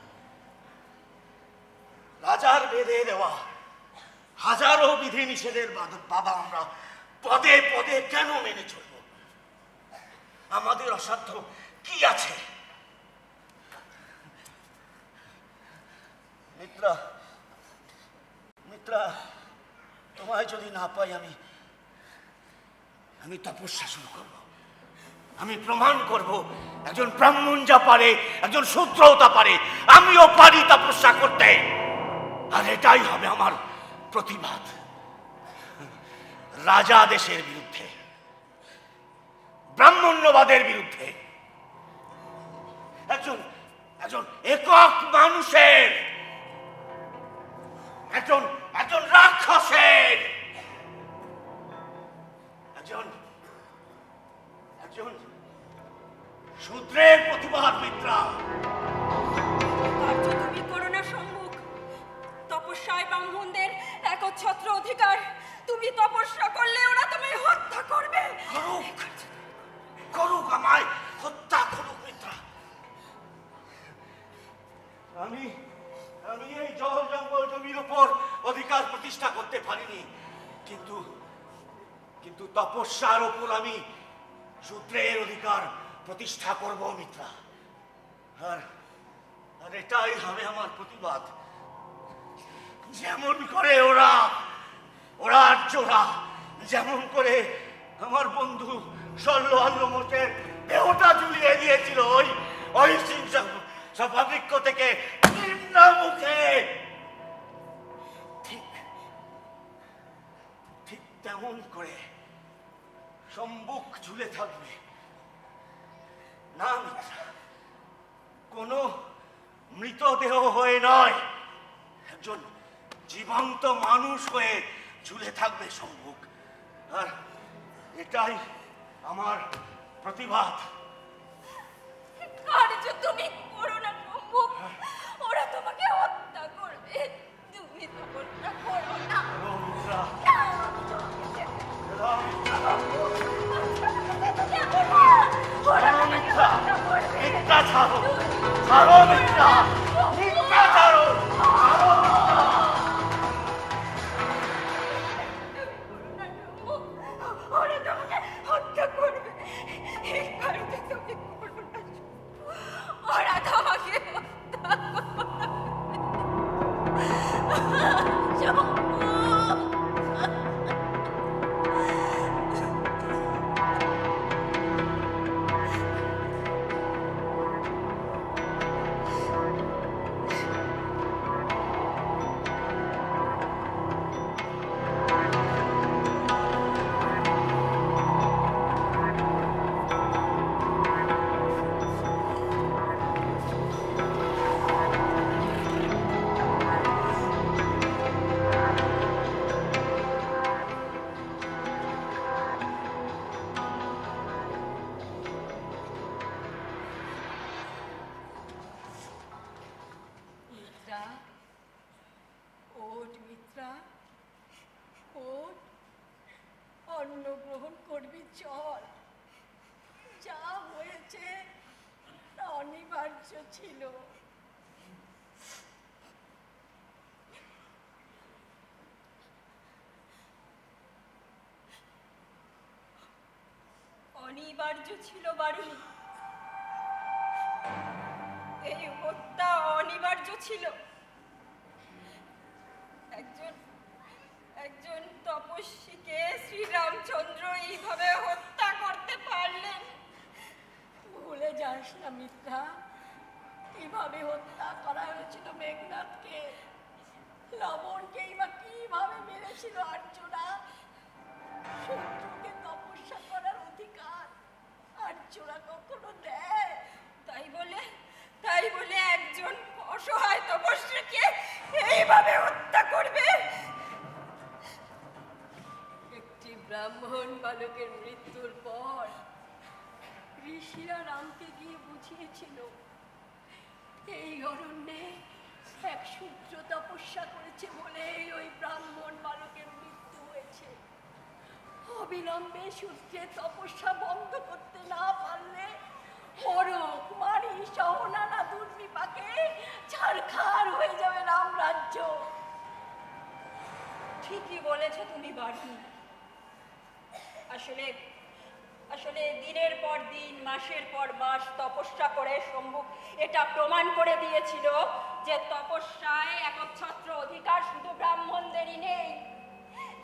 Speaker 3: রাজার বেঁধে দেওয়া হাজারো বিধি নিষেধের বাবা আমরা পদে পদে কেন মেনে চলব? আমাদের অসাধ্য কি আছে? মিত্রা মিত্রা, তোমায় যদি না পাই আমি তপস্যা শুরু করব। আমি প্রমাণ করব একজন ব্রাহ্মণ যা পারে একজন শূদ্রও তা পারে, আমিও পারি তপস্যা করতে। আর এটাই হবে আমার প্রতিবাদ রাজা দেশের বিরুদ্ধে, ব্রাহ্মণ্যবাদের বিরুদ্ধে, একজন একক মানুষের, একজন রাক্ষসের, একজন শূদ্রের প্রতিবাদ মিত্রা।
Speaker 4: কার্য তুমি করো না সম্মুখ। তপস্যায় ব্রাহ্মণদের একচ্ছত্র অধিকার। তুমি তপস্যা করলে ওরা তোমায় হত্যা করবে।
Speaker 3: করুক আমায় হত্যা করুক মিত্রা। আমি এই জল জঙ্গল জমির উপর অধিকার প্রতিষ্ঠা করতে পারিনি, কিন্তু তপস্যার উপর আমি শূদ্রের অধিকার প্রতিষ্ঠা করব মিত্রা। আর এটাই হবে আমার প্রতিবাদ। যেমন করে ওরা আর্যরা যেমন করে আমার বন্ধু শল্য আল্লমোচের দেহটা ঝুলিয়ে দিয়েছিল ওই সভাবৃক্ষ থেকে নিম্ন মুখে, ঠিক তেমন করে সম্মুখ ঝুলে থাকবে না মিত্রা। কোন মৃতদেহ হয়ে নয়, একজন জীবন্ত মানুষ হয়ে ঝুলে থাকবে সম্মুখ। আর এটাই আমার প্রতিবাদ।
Speaker 4: কার্য তুমি করো না শম্ভু, ওরা তোমাকে হত্যা করবে, তুমি তপস্যা করো না।
Speaker 3: মিথ্যা ছাড়ো, ছাড়ো মিথ্যা, মিথ্যা ছাড়ো, ছাড়ো মিথ্যা।
Speaker 4: ওরা তোমাকে হত্যা করবে, এই বাড়িতে তুমি করো না, ওরা তোমাকে হত্যা করবে। অন্ন গ্রহণ করবি, চল। যা হয়েছে তা অনিবার্য ছিল। অনিবার্য ছিল বারুণী, এই হত্যা অনিবার্য ছিল। একজন তপস্বীকে শ্রীরামচন্দ্র এইভাবে হত্যা করতে পারলেন। ভুলে যাস না মিত্রা, কিভাবে হত্যা করা হয়েছিল মেঘনাথকে, লবণকেই বা কিভাবে মেরেছিল আর্যরা। শত্রুকে তপস্যা করার অধিকার আর্যরা কখনো দেয়? তাই বলে একজন অসহায় তপস্বীকে এইভাবে হত্যা করবে? একটি ব্রাহ্মণ বালকের মৃত্যুর পর ঋষিরা রামকে গিয়ে বুঝিয়েছিল এই অরণ্যে এক শূদ্র তপস্যা করেছে বলেই ওই ব্রাহ্মণ বালকের মৃত্যু হয়েছে। অবিলম্বে শূদ্রের তপস্যা বন্ধ করতে না পারলে হরক, মারি সহ নানা দুর্বিপাকে ছারখার হয়ে যাবে রামরাজ্য। ঠিকই বলেছ তুমি বারুণী। আসলে দিনের পর দিন, মাসের পর মাস তপস্যা করে শম্ভু এটা প্রমাণ করে দিয়েছিল যে তপস্যায় একচ্ছত্র অধিকার শুধু ব্রাহ্মণদেরই নেই।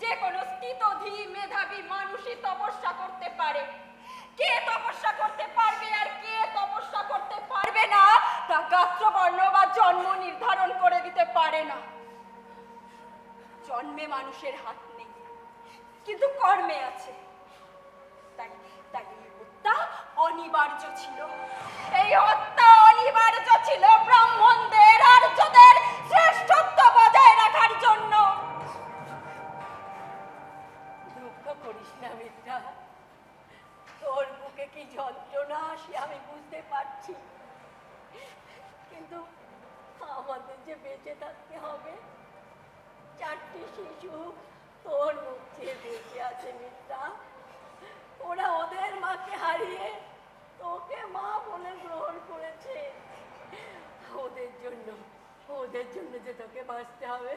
Speaker 4: যে কোনো স্থিতধী মেধাবী মানুষই তপস্যা করতে পারে। কে তপস্যা করতে পারবে আর কে তপস্যা করতে পারবে না তা গাত্রবর্ণ বা জন্ম নির্ধারণ করে দিতে পারে না। জন্মে মানুষের হাত নেই, কিন্তু কর্মে আছে। তাই হত্যা অনিবার্য ছিল। এই হত্যা অনিবার্য ছিল ব্রাহ্মণদের আর্যদের শ্রেষ্ঠত্ব বজায় রাখার জন্য। দুঃখ করিস না মিত্রা, তোর বুকে কি যন্ত্রণা সে আমি বুঝতে পারছি, কিন্তু আমাদের যে বেঁচে থাকতে হবে। 4টি শিশু তোর মুখ চেয়ে বেঁচে আছে মিত্রা। ওরা ওদের মাকে হারিয়ে তোকে মা বলে গ্রহণ করেছে। ওদের জন্য যে তোকে বাঁচতে হবে।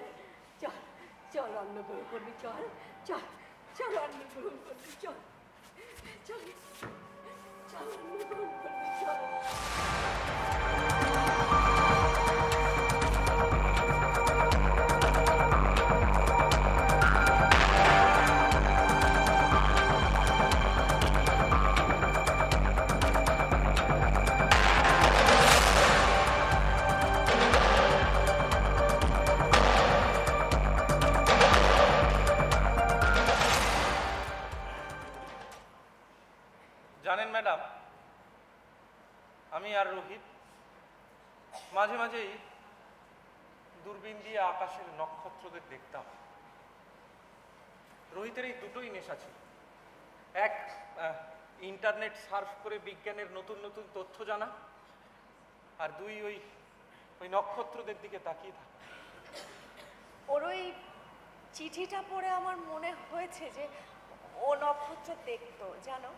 Speaker 4: চল অন্ন গ্রহণ করবি, চল অন্ন গ্রহণ করবি, চল অন্ন গ্রহণ করবি, চল।
Speaker 6: জানেন ম্যাডাম, আমি আর রোহিত মাঝে মাঝেই দূরবীন দিয়ে আকাশের নক্ষত্রদের দেখতাম। রোহিতের এই দুটোই নেশা ছিল। এক, ইন্টারনেট সার্ফ করে বিজ্ঞানের নতুন নতুন তথ্য জানা, আর দুই, ওই নক্ষত্রদের দিকে তাকিয়ে থাকা।
Speaker 7: ওর ওই চিঠিটা পড়ে আমার মনে হয়েছে যে ও নক্ষত্র দেখতো, জানো।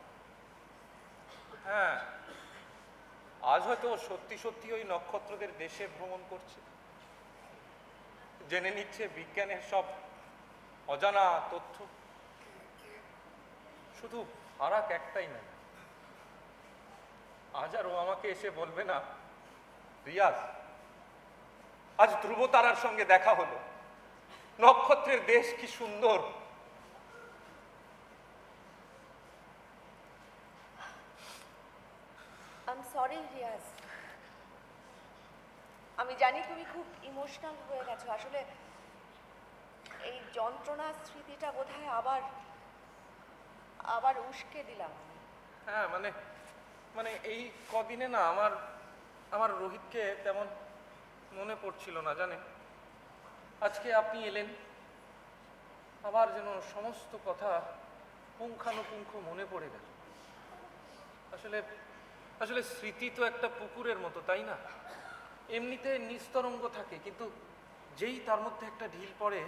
Speaker 6: হ্যাঁ, আজ হয়তো সত্যি সত্যি ওই নক্ষত্রদের দেশে ভ্রমণ করছে, জেনে নিচ্ছে বিজ্ঞানের সব অজানা তথ্য। শুধু ফারাক একটাই না, আজ আর ও আমাকে এসে বলবে না, রিয়াজ আজ ধ্রুব তারার সঙ্গে দেখা হলো, নক্ষত্রের দেশ কি সুন্দর।
Speaker 7: আই এম সরি রিয়াজ, আমি জানি তুমি খুব ইমোশনাল হয়ে গেছো। আসলে এই যন্ত্রণার স্মৃতিটা বোধহয় আবার উস্কে দিলাম।
Speaker 6: হ্যাঁ, মানে এই কদিনে না আমার রোহিতকে তেমন মনে পড়ছিল না, জানেন। আজকে আপনি এলেন, আবার যেন সমস্ত কথা পুঙ্খানুপুঙ্খ মনে পড়ে গেল। আসলে স্মৃতি তো একটা পুকুরের মতো, তাই না? এমনিতে নিস্তরঙ্গ থাকে, কিন্তু যেই তার মধ্যে একটা ঢিল পড়ে,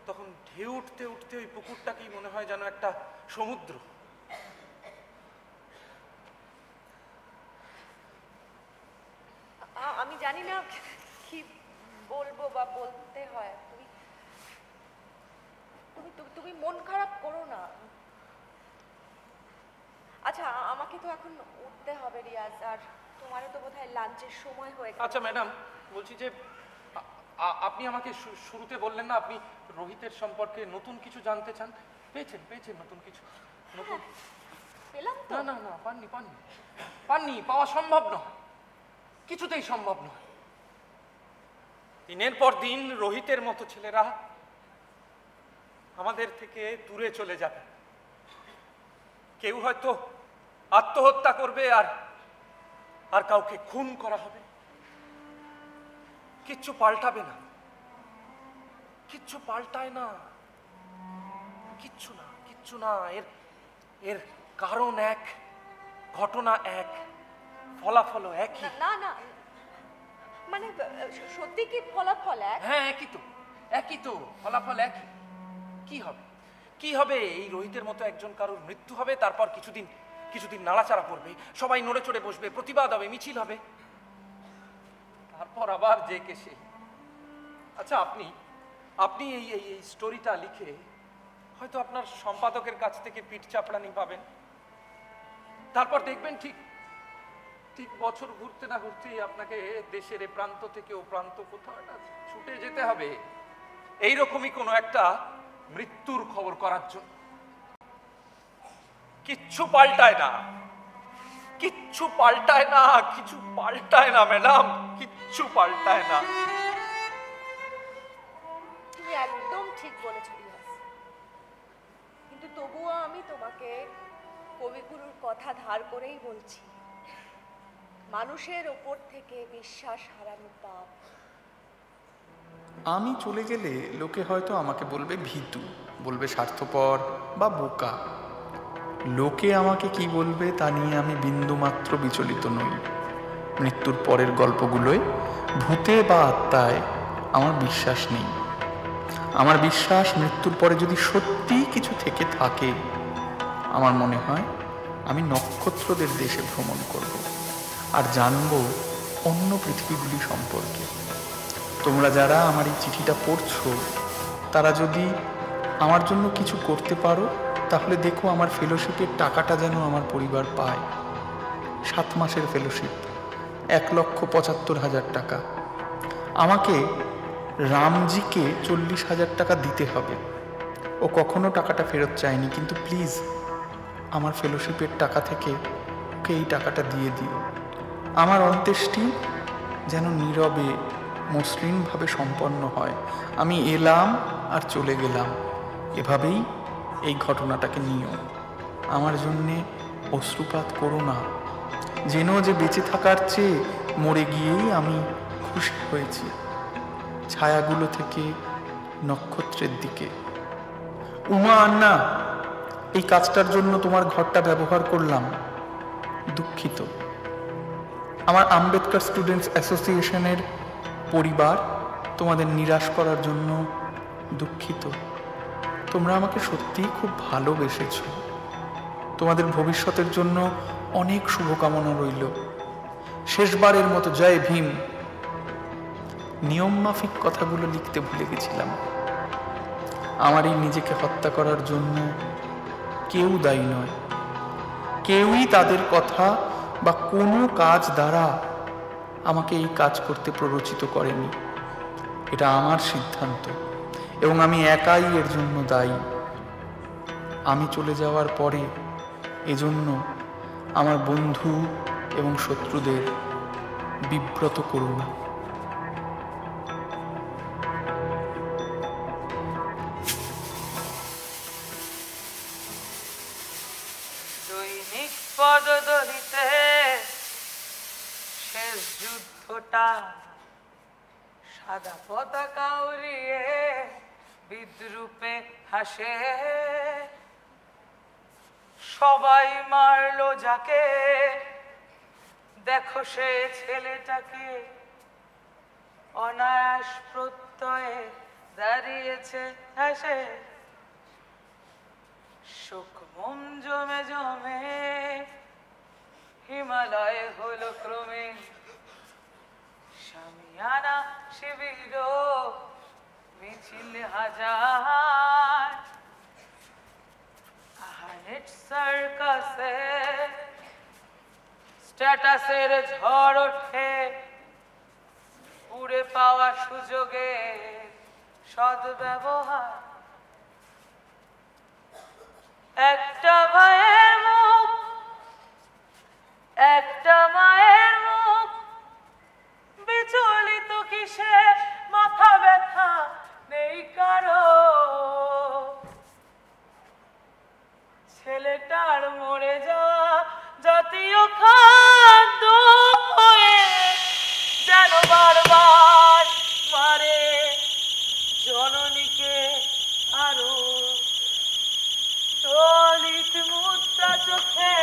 Speaker 6: তখন ঢেউ উঠতে উঠতে ওই পুকুরটাকেই মনে হয় যেন একটা সমুদ্র।
Speaker 7: আমি জানি না কি বলবো বা বলতে হয়। তুমি মন খারাপ করো না। আচ্ছা, আমাকে তো এখন উঠতে হবে রিয়াজ, আর তোমারও তো বোধহয় লাঞ্চের সময় হয়ে গেছে।
Speaker 6: আচ্ছা ম্যাডাম, বলছি যে আপনি আমাকে শুরুতে বললেন না আপনি রোহিতের সম্পর্কে নতুন কিছু জানতে চান। পেয়েছেন নতুন কিছু? নতুন
Speaker 7: পেলাম তো?
Speaker 6: না, পাননি, পাওয়া সম্ভব নয়, কিছুতেই সম্ভব নয়। দিনের পর দিন রোহিতের মতো ছেলেরা আমাদের থেকে দূরে চলে যাবে। কেউ হয়তো আত্মহত্যা করবে, আর কাউকে খুন করা হবে। কিচ্ছু পাল্টাবে না, কিচ্ছু পাল্টায় না, কিচ্ছু না। এর কারণ এক, ঘটনা এক, ফলাফল একই।
Speaker 7: না, মানে সত্যি কি ফলাফল এক?
Speaker 6: হ্যাঁ, একই তো ফলাফল একই। কি হবে? এই রোহিতের মতো একজন কারোর মৃত্যু হবে, তারপর কিছুদিন নাড়াচাড়া করবে, সবাই নড়ে চড়ে বসবে, প্রতিবাদ হবে, মিছিল হবে, তারপর আবার যে কে সে। আচ্ছা, আপনি এই স্টোরিটা লিখে হয়তো আপনার সম্পাদকের কাছ থেকে পিঠ চাপড়ানি পাবেন, তারপর দেখবেন ঠিক বছর ঘুরতে না ঘুরতেই আপনাকে দেশের এ প্রান্ত থেকে ও প্রান্ত কোথাও একটা ছুটে যেতে হবে এইরকমই কোনো একটা মৃত্যুর খবর করার জন্য। কিচ্ছু পাল্টায় না ম্যাডাম, কিচ্ছু পাল্টায় না।
Speaker 7: তুমি একদম ঠিক বলেছো রিয়াজ, কিন্তু তবুও আমি তোমাকে কবিগুরুর কথা ধার করেই বলছি, মানুষের ওপর থেকে বিশ্বাস হারানো পাপ।
Speaker 1: আমি চলে গেলে লোকে হয়তো আমাকে বলবে ভীতু, বলবে স্বার্থপর বা বোকা। লোকে আমাকে কি বলবে তা নিয়ে আমি বিন্দুমাত্র বিচলিত নই। মৃত্যুর পরের গল্পগুলোয় ভূতে বা আত্মায় আমার বিশ্বাস নেই। আমার বিশ্বাস মৃত্যুর পরে যদি সত্যিই কিছু থেকে থাকে, আমার মনে হয় আমি নক্ষত্রদের দেশে ভ্রমণ করব আর জানব অন্য পৃথিবীগুলি সম্পর্কে। তোমরা যারা আমার এই চিঠিটা পড়ছো, তারা যদি আমার জন্য কিছু করতে পারো, তাহলে দেখো আমার ফেলোশিপের টাকাটা যেন আমার পরিবার পায়। 7 মাসের ফেলোশিপ, 1,75,000 টাকা। আমাকে রামজিকে 40,000 টাকা দিতে হবে। ও কখনো টাকাটা ফেরত চায়নি, কিন্তু প্লিজ আমার ফেলোশিপের টাকা থেকে ওকে এই টাকাটা দিয়ে দিও। আমার অন্ত্যেষ্টি যেন নীরবে মসৃণভাবে সম্পন্ন হয়। আমি এলাম আর চলে গেলাম, এভাবেই এই ঘটনাটাকে নিও। আমার জন্যে অশ্রুপাত করো না, যেন যে বেঁচে থাকার চেয়ে মরে গিয়েই আমি খুশি হয়েছি। ছায়াগুলো থেকে নক্ষত্রের দিকে উমা আন্না, এই কাজটার জন্য তোমার ঘরটা ব্যবহার করলাম, দুঃখিত। আমার আম্বেদকর স্টুডেন্টস অ্যাসোসিয়েশনের পরিবার তোমাদের নিরাশ করার জন্য দুঃখিত। তোমরা আমাকে সত্যিই খুব ভালোবেসেছ। তোমাদের ভবিষ্যতের জন্য অনেক শুভকামনা রইল। শেষবারের মতো জয় ভীম। নিয়ম মাফিক কথাগুলো লিখতে ভুলে গেছিলাম। আমার এই নিজেকে হত্যা করার জন্য কেউ দায়ী নয়। কেউই তাদের কথা বা কোনো কাজ দ্বারা আমাকে এই কাজ করতে প্ররোচিত করেনি। এটা আমার সিদ্ধান্ত এবং আমি একাই এর জন্য দায়ী। আমি চলে যাওয়ার পরে এজন্য আমার বন্ধু এবং শত্রুদের বিব্রত করো না।
Speaker 8: দৈনিক পদদলিতে শেষ যুদ্ধটা, সাদা পতাকা উড়িয়ে বিদ্রুপে হাসে। সবাই মারলো যাকে, দেখো সে ছেলেটাকে অনায়াস প্রত্যয়ে দাঁড়িয়েছে হাসে। শোক মোম জমে জমে হিমালয় হলো ক্রমে শামিয়ানা শিবির মিছিল হাজার। আহারেট সার্কাসে স্ট্যাটাসের ঝড় ওঠে, উড়ে পাওয়া সুযোগে সদ্ব্যবহার। একটা ভাইয়ের মুখ, একটা মায়ের মুখ, বিচলিত কিসে মাথা ব্যথা নেই কারো। ছেলেটার মরে যাওয়া জাতীয় খাদ্য হয়ে যেন বারবার মারে জননীকে আরো। দলিত মুদ্রা চোখে